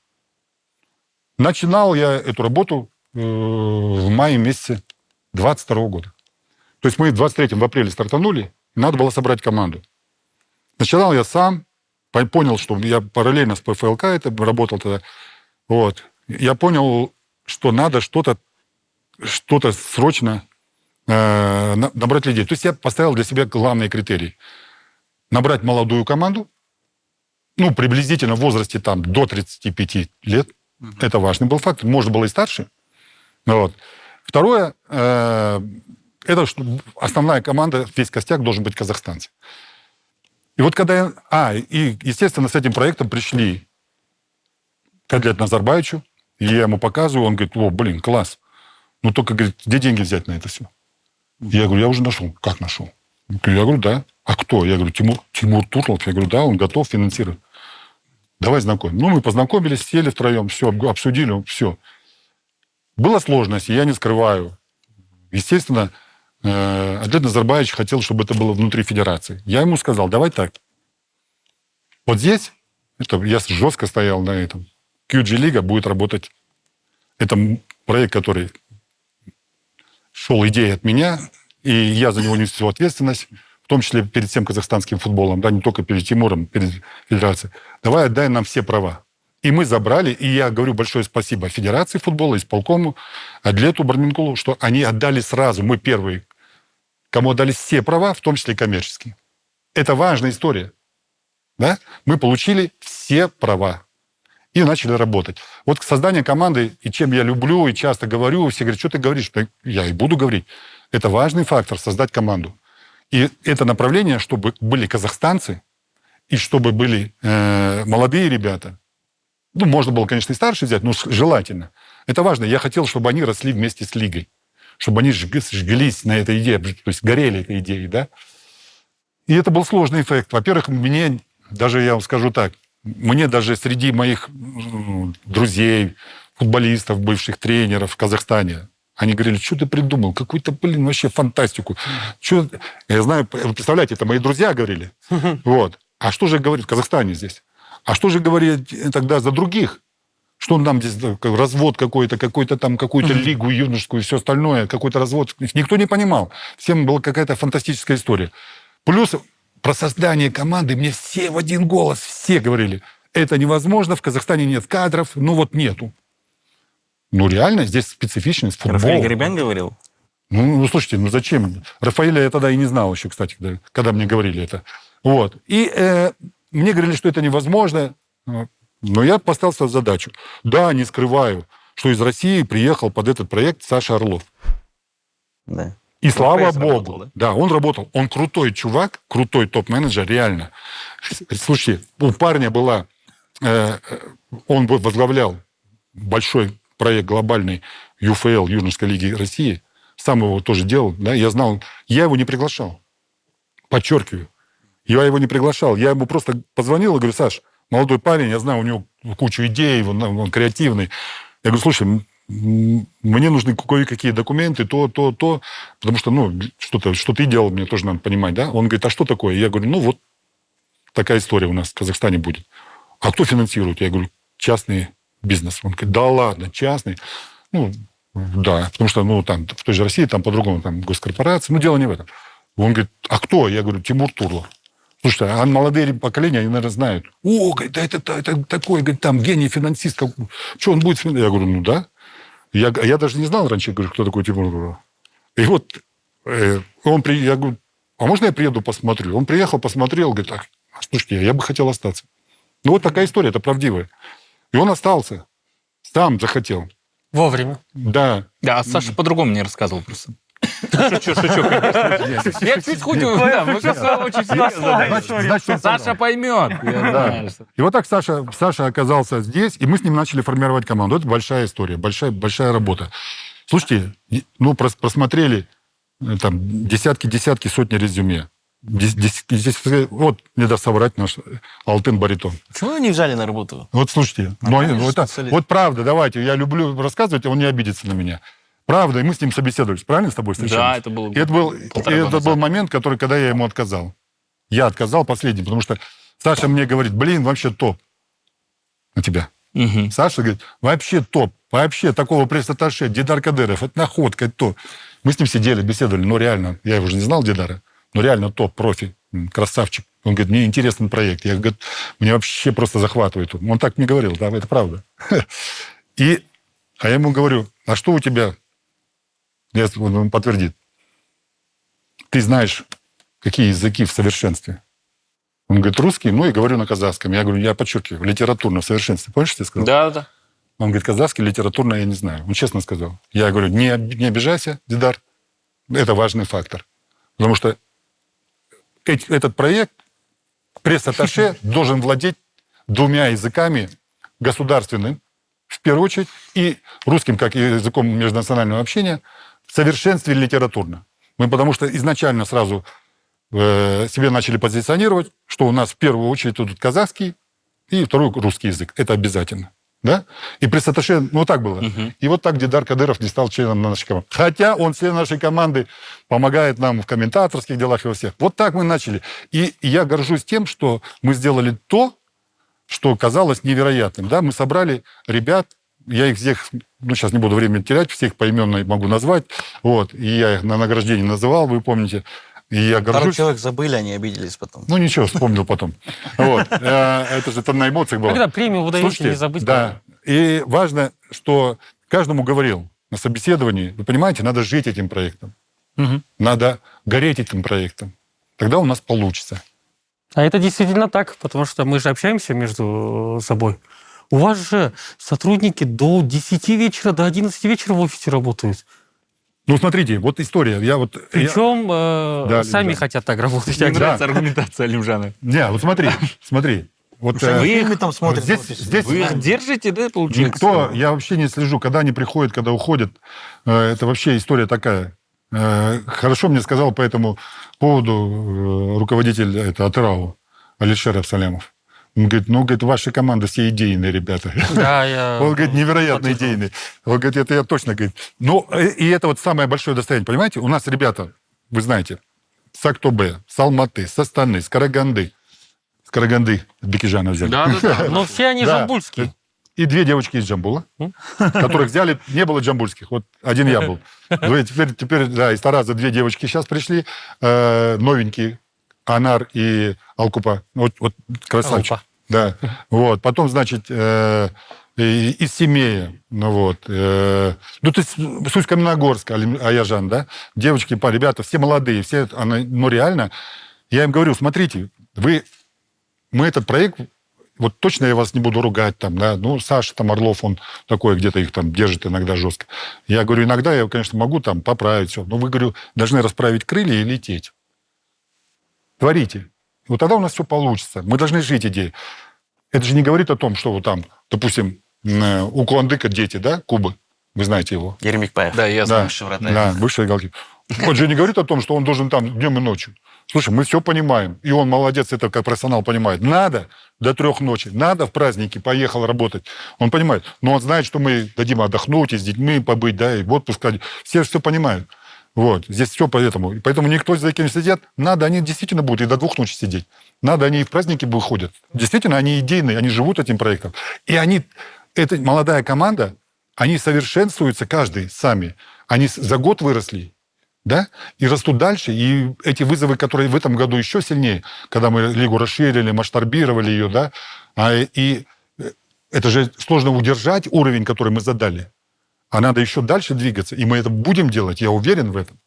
Начинал я эту работу в мае месяце 22 года. То есть мы в 23 в апреле стартанули, и надо было собрать команду. Начинал я сам, понял, что я параллельно с ПФЛК это работал тогда. Вот. Я понял, что надо что-то срочно набрать людей. То есть я поставил для себя главные критерии. Набрать молодую команду, ну, приблизительно в возрасте там до 35 лет. Это важный был фактор. Можно было и старше. Вот. Второе, это что основная команда, весь костяк должен быть казахстанцы. И вот когда и, естественно, с этим проектом пришли к Адлету Назарбаевичу, и я ему показываю, он говорит, класс. Ну, только, говорит, где деньги взять на это все? Я говорю, я уже нашел. Как нашел? Я говорю, да. А кто? Я говорю, Тимур Турлов. Я говорю, да, он готов финансировать. Давай знакомим. Ну, мы познакомились, сели втроем, все, обсудили, все. Была сложность, я не скрываю. Естественно, Адлет Назарбаевич хотел, чтобы это было внутри федерации. Я ему сказал, давай так. Вот здесь, я жестко стоял на этом. QG Лига будет работать. Это проект, который шел идеей от меня, и я за него несу ответственность, в том числе перед всем казахстанским футболом, да, не только перед Тимуром, перед федерацией. Давай отдай нам все права. И мы забрали, и я говорю большое спасибо Федерации футбола, исполкому, Адлету Барменкулу, что они отдали сразу, мы первые, кому отдали все права, в том числе и коммерческие. Это важная история. Да? Мы получили все права и начали работать. Вот создание команды, и чем я люблю, и часто говорю, все говорят, что ты говоришь? Я и буду говорить. Это важный фактор, создать команду. И это направление, чтобы были казахстанцы, и чтобы были молодые ребята. Ну, можно было, конечно, и старше взять, но желательно. Это важно. Я хотел, чтобы они росли вместе с Лигой. Чтобы они жглись на этой идее, то есть горели этой идеей, да. И это был сложный эффект. Во-первых, мне, даже я вам скажу так, мне даже среди моих друзей, футболистов, бывших тренеров в Казахстане, они говорили, что ты придумал? Какую-то, вообще фантастику. Что... Я знаю, представляете, это мои друзья говорили. Вот. А что же говорит в Казахстане здесь? А что же говорить тогда за других? Что нам здесь развод какой-то там, какую-то лигу юношескую и все остальное, какой-то развод. Никто не понимал. Всем была какая-то фантастическая история. Плюс про создание команды мне все в один голос, все говорили, это невозможно, в Казахстане нет кадров, нету. Реально, здесь специфичность футбола. Рафаэль Гарибян говорил? Слушайте, зачем? Рафаэля я тогда и не знал еще, кстати, когда мне говорили это. Вот. И мне говорили, что это невозможно, но я поставил себе задачу. Да, не скрываю, что из России приехал под этот проект Саша Орлов. Да. И слава богу. Работал, да, он работал. Он крутой чувак, крутой топ-менеджер, реально. Слушайте, у парня была... он возглавлял большой проект глобальный ЮФЛ, Южнорской лиги России, сам его тоже делал, да, я знал, я его не приглашал. Подчеркиваю, я его не приглашал. Я ему просто позвонил и говорю: Саш, молодой парень, я знаю, у него кучу идей, он креативный. Я говорю: слушай, мне нужны кое-какие документы, то, потому что, ну, что ты делал, мне тоже надо понимать, да? Он говорит: а что такое? Я говорю: ну, вот такая история у нас в Казахстане будет. А кто финансирует? Я говорю: частный бизнес. Он говорит: да ладно, частный. Ну, да, потому что, ну, там, в той же России, там по-другому, там, госкорпорации, ну, дело не в этом. Он говорит: а кто? Я говорю: Тимур Турлов. Слушай, а молодые поколения, они, наверное, знают. О, говорит, да это такой, говорит, там, гений, финансист. Что он будет финансировать? Я говорю: ну, да. Я даже не знал раньше, говорю, кто такой Тимур Турлов. И вот я говорю: а можно я приеду посмотрю? Он приехал, посмотрел, говорит: слушайте, я бы хотел остаться. Ну, вот такая история, это правдивая. И он остался. Сам захотел. Вовремя. Да. Да, а Саша по-другому не рассказывал просто. Шучу, конечно. Я чуть худю. Да, мы сейчас очень серьезно. Саша поймет. Да. И вот так Саша оказался здесь, и мы с ним начали формировать команду. Это большая история, большая работа. Слушайте, ну, просмотрели там десятки, сотни резюме. Вот, не даст соврать наш Алтын Баритон. Почему вы не взяли на работу? Вот слушайте, вот правда, давайте, я люблю рассказывать, он не обидится на меня. Правда, и мы с ним собеседовались, правильно с тобой встречались? Да, это было. И это был момент, когда я ему отказал. Я отказал последний, потому что Саша мне говорит: блин, вообще топ на тебя. Угу. Саша говорит: вообще топ, вообще такого пресс-атташе, Дидар Кадыров, это находка, это то. Мы с ним сидели, беседовали, но реально, я его же не знал, Дидара, но реально топ, профи, красавчик. Он говорит: мне интересный проект. Я говорю: мне вообще просто захватывает. Он так мне говорил, да, это правда. А я ему говорю: а что у тебя? Он подтвердит. Ты знаешь, какие языки в совершенстве? Он говорит: русский, ну и говорю на казахском. Я говорю: я подчеркиваю, литературно в совершенстве. Помнишь, что я сказал? Да. Он говорит: казахский, литературно я не знаю. Он честно сказал. Я говорю: не обижайся, Дидар. Это важный фактор. Потому что этот проект, пресс-атташе должен владеть двумя языками: государственным, в первую очередь, и русским, как языком межнационального общения, в совершенстве литературно. Мы потому что изначально сразу себе начали позиционировать, что у нас в первую очередь тут казахский и второй русский язык. Это обязательно. Да? И пресс-атташе, ну, вот так было. Угу. И вот так Дидар Кадыров не стал членом нашей команды. Хотя он член нашей команды, помогает нам в комментаторских делах и во всех. Вот так мы начали. И я горжусь тем, что мы сделали то, что казалось невероятным. Да? Мы собрали ребят, я их всех, ну, сейчас не буду времени терять, всех поименно могу назвать. Вот. И я их на награждении называл, вы помните. И я Пару горжусь. человек забыли, они обиделись потом. Ну, ничего, вспомнил потом. Вот. Это же там на эмоциях было. Когда премию выдаете, Слушайте, не забыть. Да. И важно, что каждому говорил на собеседовании: вы понимаете, надо жить этим проектом. Мгм. Надо гореть этим проектом. Тогда у нас получится. А это действительно так, потому что мы же общаемся между собой. У вас же сотрудники до 10 вечера, до 11 вечера в офисе работают. Ну, смотрите, вот история. Причем Да, сами да. хотят так работать. Мне Да. нравится аргументация Алимжана. Не, вот смотри. Вот Фильмы там смотрят. здесь Вы их держите, да, получается? никто, я вообще не слежу, когда они приходят, когда уходят. Это вообще история такая. Хорошо мне сказал по этому поводу руководитель Атырау Алишер Абсалямов. Он говорит: ну, говорит, ваши команды все идейные ребята. Да, Он говорит: невероятно идейные. Он говорит: это я точно, говорит. Ну, и это вот самое большое достояние. Понимаете, у нас ребята, вы знаете, с Актобе, с Алматы, с Астаны, с Караганды. С Караганды Бекижана взяли. Да. но все они Да. жамбульские. И 2 девочки из Джамбула, которых взяли, не было джамбульских, вот один я был. Теперь, да, из Тараза 2 девочки сейчас пришли, новенькие, Анар и Алкупа. Вот красавчик. Алкупа. Да. Вот. Потом, значит, из Семея, ну вот. Ну, то есть с Усть-Каменогорска, Аяжан, да. Девочки, ребята, все молодые, все, ну, реально. Я им говорю: смотрите, мы этот проект, вот точно я вас не буду ругать там, да, ну, Саша там Орлов, он такой, где-то их там держит иногда жестко. Я говорю: иногда я, конечно, могу там поправить все, но вы, говорю, должны расправить крылья и лететь. Творите. Вот тогда у нас все получится. Мы должны жить идеей. Это же не говорит о том, что вот там, допустим, у Куандыка дети, да, Кубы? Вы знаете его? Еремик Паев. Да, я знаю. Бывший вратарь. Да, бывший голкипер. Он же не говорит о том, что он должен там днем и ночью. Слушай, мы все понимаем. И он молодец, это как профессионал понимает. Надо до 3 ночи. Надо в праздники, поехал работать. Он понимает. Но он знает, что мы дадим отдохнуть и с детьми побыть, да, и в отпуск. Все понимают. Вот. Здесь все поэтому. Поэтому никто за этим не сидят. Надо, они действительно будут и до 2 ночи сидеть. Надо, они и в праздники выходят. Действительно, они идейные, они живут этим проектом. И они, эта молодая команда, они совершенствуются каждый сами. Они за год выросли, да, и растут дальше. И эти вызовы, которые в этом году еще сильнее, когда мы лигу расширили, масштабировали ее, да, и это же сложно удержать уровень, который мы задали. А надо еще дальше двигаться, и мы это будем делать, я уверен в этом.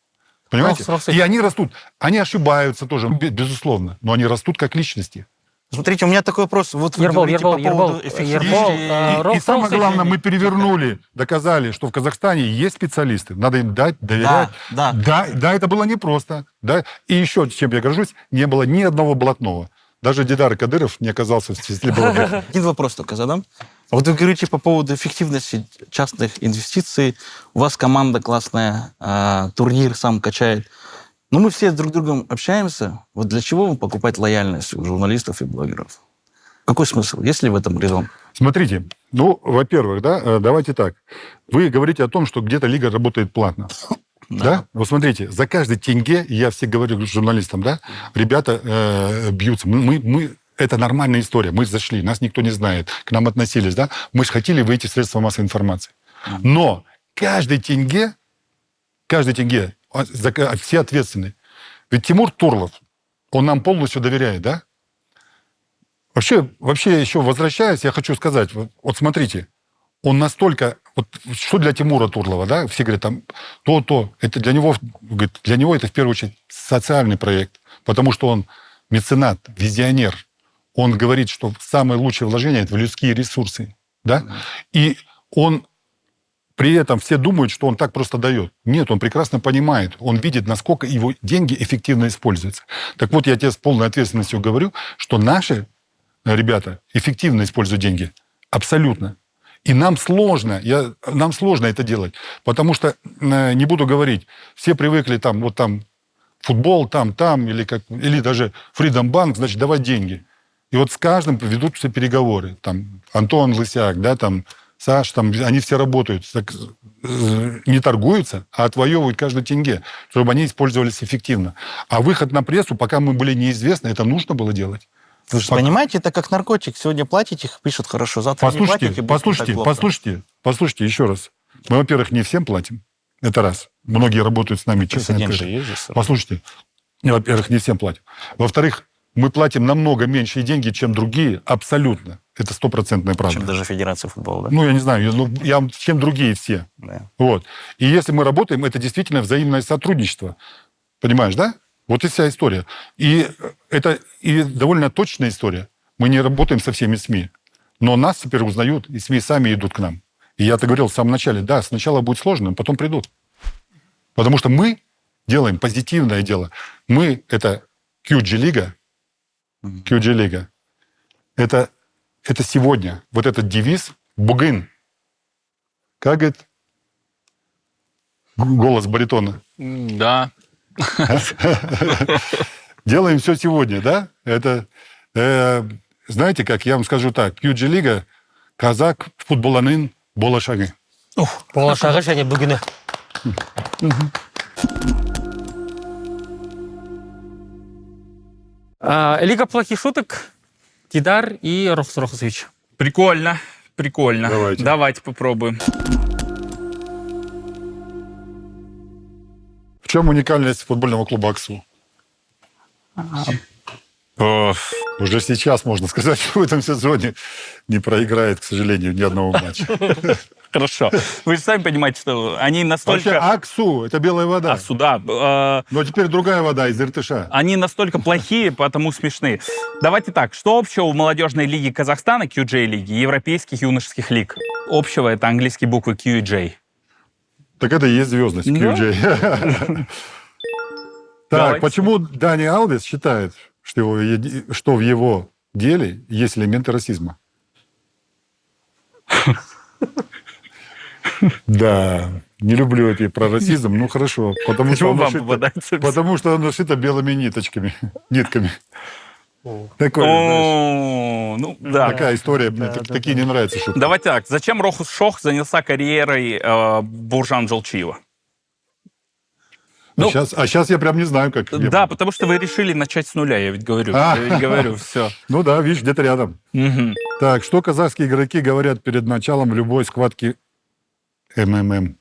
Понимаете? И они растут. Они ошибаются тоже, безусловно, но они растут как личности. Смотрите, у меня такой вопрос. Вот вы говорите по поводу эффективности. И самое главное, мы перевернули, доказали, что в Казахстане есть специалисты. Надо им дать, доверять. Да, это было непросто. Да. И еще, чем я горжусь, не было ни одного блатного. Даже Дидар Кадыров не оказался в числе блатных. Один вопрос только задам. Вот вы говорите по поводу эффективности частных инвестиций. У вас команда классная, турнир сам качает. Но мы все друг с другом общаемся. Вот для чего покупать лояльность у журналистов и блогеров? Какой смысл? Есть ли в этом резон? Смотрите, ну, во-первых, да, давайте так. Вы говорите о том, что где-то лига работает платно. Да? Вот смотрите, за каждый тенге, я все говорю журналистам, да, ребята бьются. Это нормальная история. Мы зашли, нас никто не знает, к нам относились, да. Мы же хотели выйти в средства массовой информации. Но каждый тенге, все ответственны. Ведь Тимур Турлов, он нам полностью доверяет, да? Вообще еще возвращаясь, я хочу сказать, вот смотрите, он настолько... Вот что для Тимура Турлова, да? Все говорят, там, то. Это для него это в первую очередь социальный проект, потому что он меценат, визионер. Он говорит, что самое лучшее вложение – это в людские ресурсы, да? И он... При этом все думают, что он так просто дает. Нет, он прекрасно понимает. Он видит, насколько его деньги эффективно используются. Так вот, я тебе с полной ответственностью говорю, что наши ребята эффективно используют деньги. Абсолютно. И нам сложно это делать. Потому что, не буду говорить, все привыкли там, футбол там, или даже Freedom Bank, значит, давать деньги. И вот с каждым ведутся переговоры. Там Антон Лысяк, да, там Саш, там, они все работают, так, не торгуются, а отвоевывают каждый тенге, чтобы они использовались эффективно. А выход на прессу, пока мы были неизвестны, это нужно было делать. Вы же понимаете, это как наркотик. Сегодня платите, пишут хорошо, завтра не платите. Послушайте еще раз. Мы, во-первых, не всем платим. Это раз. Многие работают с нами честно. Послушайте. Во-первых, не всем платим. Во-вторых, мы платим намного меньшие деньги, чем другие, абсолютно. Это 100% правда. Чем даже Федерация футбола, да? Ну, я не знаю, чем другие все. Да. Вот. И если мы работаем, это действительно взаимное сотрудничество. Понимаешь, да? Вот и вся история. И это и довольно точная история. Мы не работаем со всеми СМИ. Но нас теперь узнают, и СМИ сами идут к нам. И я это говорил в самом начале. Да, сначала будет сложно, потом придут. Потому что мы делаем позитивное дело. Мы — это QG-лига. QG-лига. Это сегодня. Вот этот девиз «Бугын». Как говорит голос баритона? Да. Делаем все сегодня, да? Это, знаете как, я вам скажу так. QG-лига, казак, футболанын, болашағы. Болашағы және бүгіні. Лига плохих шуток, Дидар и Рохс Рохсович. Прикольно. Давайте попробуем. В чем уникальность футбольного клуба «Аксу»? Уже сейчас можно сказать, что в этом сезоне не проиграет, к сожалению, ни одного матча. Хорошо. Вы же сами понимаете, что они настолько... Вообще «Аксу» — это белая вода. «Аксу», да. Но теперь другая вода из Иртыша. Они настолько плохие, потому смешные. Давайте так, что общего у молодежной лиги Казахстана, QJ-лиги, и европейских юношеских лиг? Общего — это английские буквы Q и J. Так это и есть звездность, QJ. Так, почему Дани Алвес считает, что в его деле есть элементы расизма? Да, не люблю эти про расизм, ну хорошо. Потому что Почему оно вам шито- попадается? Потому что оно шито белыми нитками. Такое, знаешь, О, ну да. такая история. Мне такие не нравятся шутки. Давай так, зачем Рохус Шох занялся карьерой Буржан Джолчиева? Ну, А сейчас я прям не знаю, как. Да, потому что вы решили начать с нуля, я ведь говорю. А. Я ведь говорю, все. Ну да, видишь, где-то рядом. Так, что казахские игроки говорят перед началом любой схватки ММА?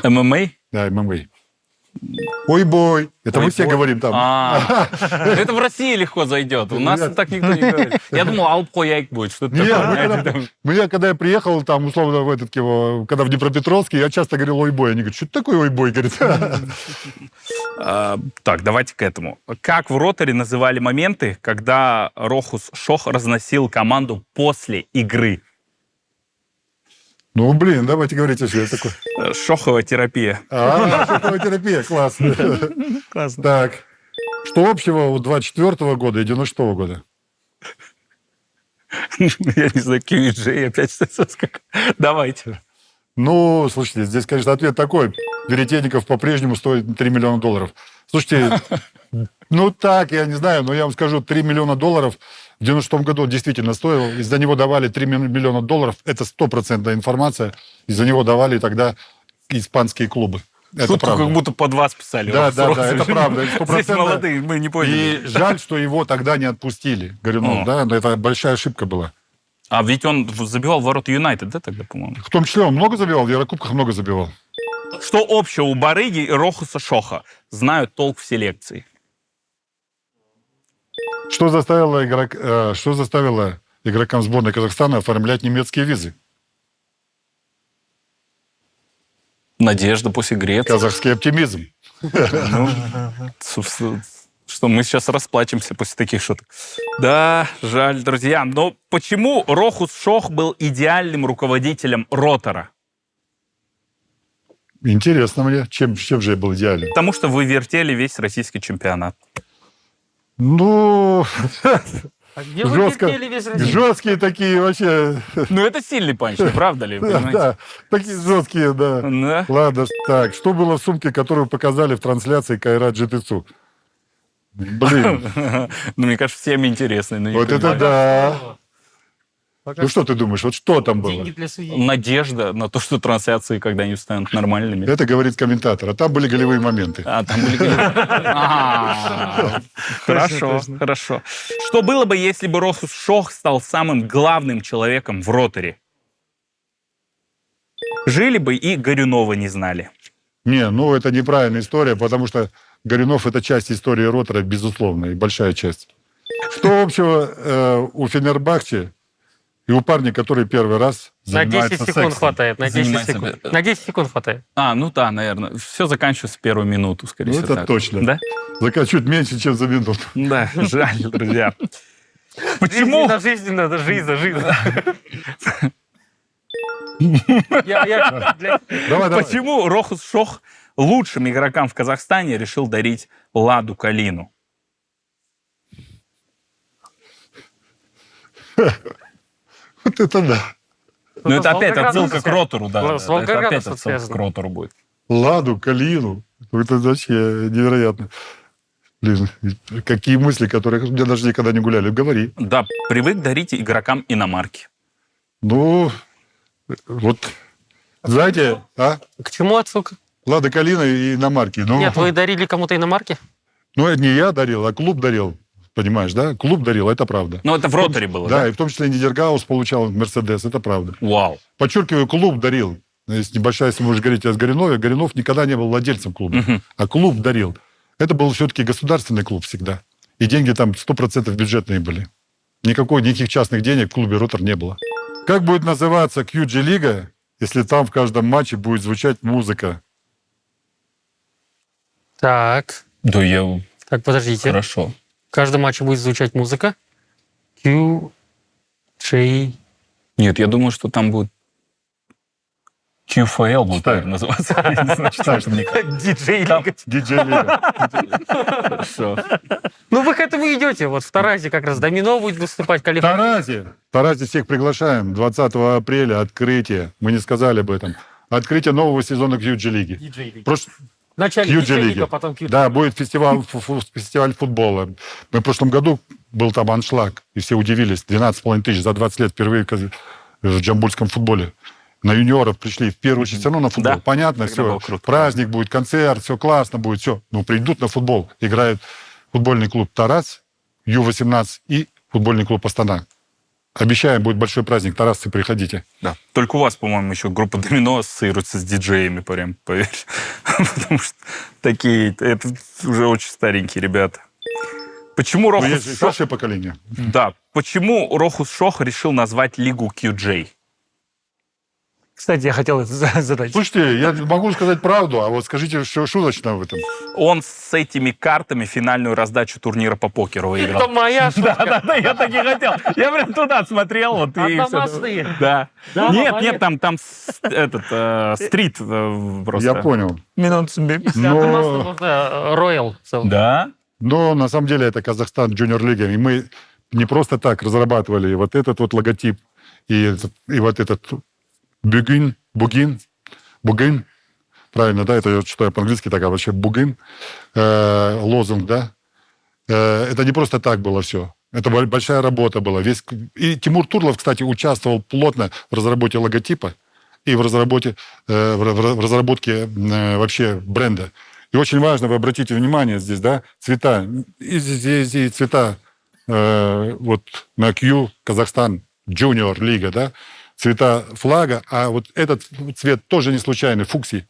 ММА? Да, ММА. Ой, бой. Это мы все говорим там. Это в России легко зайдет. У нас Нет. так никто не говорит. Я думал, алып қояйк будет, что-то Нет, такое. когда я приехал, там, условно, в этот его, когда в Днепропетровске, я часто говорил ой-бой. Они говорят, что такое ой-бой? Говорит. Так, давайте к этому. Как в роторе называли моменты, когда Рохус Шох разносил команду после игры? Ну, блин, давайте говорите, что это такое. Шохова терапия. Шоковая терапия, классно. Классно. Так, что общего у 24 года и 96 года? Я не знаю, QJ опять что-то сколько. Давайте. Ну, слушайте, здесь, конечно, ответ такой. Веретенников по-прежнему стоит $3 миллиона. Слушайте, ну так, я не знаю, но я вам скажу, $3 миллиона в 96 году действительно стоил. Из-за него давали $3 миллиона. Это 100% информация. Из-за него давали тогда испанские клубы. Это Шутку правда. как будто под вас писали. Да, Рохус да, Шох. да, это правда. Это Здесь 100%. молодые, мы не поняли. И жаль, что его тогда не отпустили. Горюнов, да, но это большая ошибка была. А ведь он забивал в ворота Юнайтед, да, тогда, по-моему? В том числе он много забивал, в Еврокубках много забивал. Что общего у Барыги и Рохуса Шоха? Знают толк в селекции. Что заставило игрокам сборной Казахстана оформлять немецкие визы? Надежда после Греции. Казахский оптимизм. Ну, что мы сейчас расплачемся после таких шуток. Да, жаль, друзья. Но почему Рохус Шох был идеальным руководителем ротора? Интересно мне, чем же я был идеален? Потому что вы вертели весь российский чемпионат. Ну, А где вы жестко. вертели весь Россию? Жесткие такие вообще. Ну, это сильный панч, не правда ли? Да, Понимаете? да, такие жесткие, да. Да. Ладно, так, что было в сумке, которую показали в трансляции Кайрат Джитыцу? Блин, Ну, мне кажется, всем интересно. но не вот это понимаю. да. Ну что ты думаешь, вот что там было? Деньги для судьи. Надежда на то, что трансляции когда-нибудь станут нормальными. Это говорит комментатор, а там были голевые моменты. А, там были... Хорошо, хорошо. Что было бы, если бы Рохус Шох стал самым главным человеком в роторе? Жили бы и Горюнова не знали. Не, ну это неправильная история, потому что Горюнов — это часть истории ротора, безусловно, и большая часть. Что общего у Фенербахче и у парня, который первый раз На 10 занимается секунд сексом? хватает. На 10 Занимается- секунд. На 10 секунд хватает. Ну да, наверное. Все заканчивается в первую минуту, скорее Ну, всего. это так. точно. Да? Чуть меньше, чем за минуту. Да, жаль, друзья. Почему? Жизненно, да, жизнь. Давай. Почему Рохус Шох лучшим игрокам в Казахстане решил дарить Ладу Калину? Вот это да. Ну, это с опять Волгоградом отсылка к связано. ротору, да. С Это Волгоградом опять что-то отсылка к связано. ротору будет. Ладу, Калину. Это вообще невероятно. Блин, какие мысли, которые у меня даже никогда не гуляли. Говори. Да, привык дарить игрокам иномарки. Ну, вот, знаете, К чему отсылка? Лада Калина и иномарки. Ну, Нет, вы дарили кому-то иномарки? ну, это не я дарил, а клуб дарил. Понимаешь, да? Клуб дарил, это правда. Но это в роторе было, Да, да? и в том числе Нидергаус получал Мерседес, это правда. Вау. Подчеркиваю, клуб дарил. Если небольшая, если мы уже говорите о Горюнове, Горюнов никогда не был владельцем клуба, а клуб дарил. Это был все-таки государственный клуб всегда. И деньги там 100% бюджетные были. Никаких частных денег в клубе «Ротор» не было. Как будет называться QG-лига, если там в каждом матче будет звучать музыка? Так. Да, я... Так, подождите. Хорошо. В каждом матче будет звучать музыка. Q, J. Нет, я думаю, что там будет QFL будет Читай. наверное, называться. Я не знаю, читаю, что мне Диджей Лига. Диджей-лига. хорошо. Ну, вы к этому идете. Вот в Таразе как раз Домино будет выступать. В Таразе всех приглашаем. 20 апреля открытие. Мы не сказали об этом. открытие нового сезона QG-лиги. Вначале QG DJ-лига, лига. потом QG. Да, будет фестиваль футбола. Мы в прошлом году был там аншлаг, и все удивились. 12,5 тысяч за 20 лет впервые в джамбульском футболе. На юниоров пришли в первую очередь все равно на футбол. Да. Понятно, Тогда все. было круто. Праздник будет, концерт, все классно будет, все. Ну, придут на футбол. Играет футбольный клуб «Тарас», Ю-18 и футбольный клуб «Астана». Обещаем, будет большой праздник. Тарасцы, приходите. Да. Только у вас, по-моему, еще группа «Домино» ассоциируется с диджеями, прям, поверь. Потому что такие, это уже очень старенькие ребята. Почему Ну, Рохус есть же Шох... старшее поколение. Да. Почему Рохус Шох решил назвать лигу QJ? Кстати, я хотел это задать. Слушайте, я могу сказать правду, а вот скажите, что шуточно в этом. Он с этими картами финальную раздачу турнира по покеру выиграл. Это моя шутка. Да, я так и хотел. Я прям туда смотрел. Вот, и Одномастные. всё. Да. Да, Нет, молодец. нет, там стрит просто. Я понял. Мен түсінбеймін. Одномастные можно Роял. Да? Но на самом деле это Казахстан Junior Лига. И мы не просто так разрабатывали вот этот вот логотип и вот этот Бугин, правильно, да, это я читаю по-английски, так, а вообще Бугин, лозунг, да. Это не просто так было все. Это большая работа была. И Тимур Турлов, кстати, участвовал плотно в разработке логотипа и в разработке вообще бренда. И очень важно, вы обратите внимание здесь, да, цвета. И здесь и цвета вот на Q Казахстан Junior Лига, да, цвета флага, а вот этот цвет тоже не случайный, фуксий.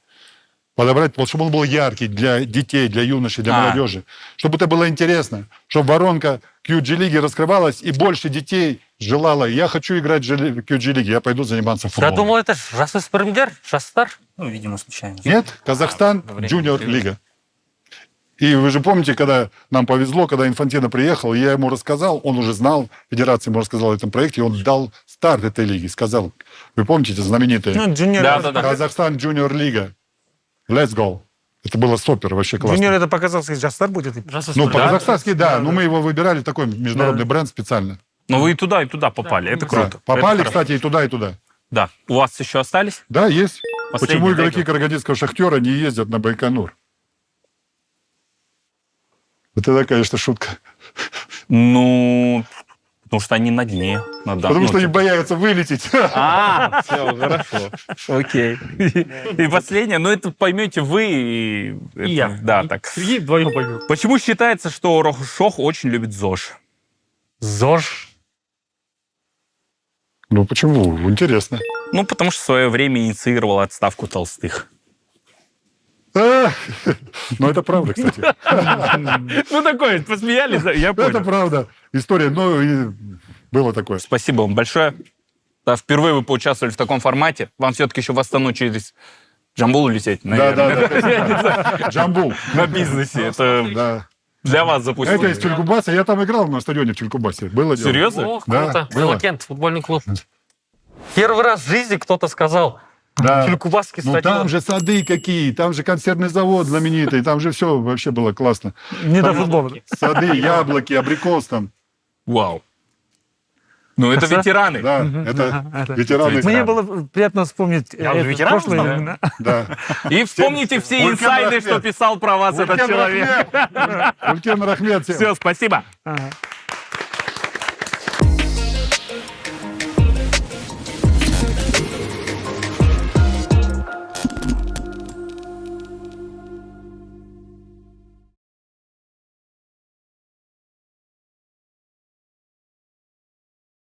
Подобрать, чтобы он был яркий для детей, для юношей, для молодежи. Чтобы это было интересно. Чтобы воронка QG-лиги раскрывалась, и больше детей желало, я хочу играть в QG-лиге, я пойду заниматься Я футболом. думал, это жасөспірімдер, жастар. Ну, видимо, случайно. Нет, Казахстан Junior Лига. И вы же помните, когда нам повезло, когда Инфантино приехал, я ему рассказал, он уже знал, федерация ему рассказала о этом проекте, и он дал старт этой лиги. Сказал, вы помните, это знаменитое? Ну, джуниор, Да. Казахстан Junior Лига. Let's go. Это было супер, вообще классно. джуниор это показалось, жастар будет. Ну, по-казахстански, да. Но мы его выбирали, такой международный бренд специально. Но вы и туда попали. Это Да. круто. Попали, Это кстати, и туда, и туда. Да. У вас еще остались? Да, есть. Последний, Почему да, игроки игрок? карагандинского «Шахтера» не ездят на Байконур? Вот это, конечно, шутка. Ну, потому что они на дне. Потому что они боятся вылететь. все, хорошо. Окей. И последнее, ну это поймете вы. И я. Да, так. Сергей вдвоем поймем. Почему считается, что Рохус Шох очень любит ЗОЖ? ЗОЖ. Ну, почему? Интересно. Ну, потому что в свое время инициировал отставку толстых. Ну, это правда, кстати. Ну, такое, посмеялись, я Это понял. правда. История, ну, и было такое. Спасибо вам большое. Да, впервые вы поучаствовали в таком формате. Вам все-таки еще в Астану через Джамбул лететь, наверное. Да. Джамбул. На бизнесе. Это Да. для вас запустили. Это из Тюлькубаса. Я там играл на стадионе в Тюлькубасе. Было дело. Серьезно? О, Да, круто. было. Локент, футбольный клуб. Первый раз в жизни кто-то сказал Да. Тюлькубасский Ну, стадион. там же сады какие, там же консервный завод знаменитый, там же все вообще было классно. Не до футбола. Сады, яблоки, абрикос там. Вау. Ну, это ветераны. Да, это ветераны. Мне было приятно вспомнить Я уже это ветеран прошлое стал? времена. Да. И вспомните все Улькен инсайды, Рахмет. что писал про вас этот человек. Улькен Рахмет. Все, спасибо. Ага.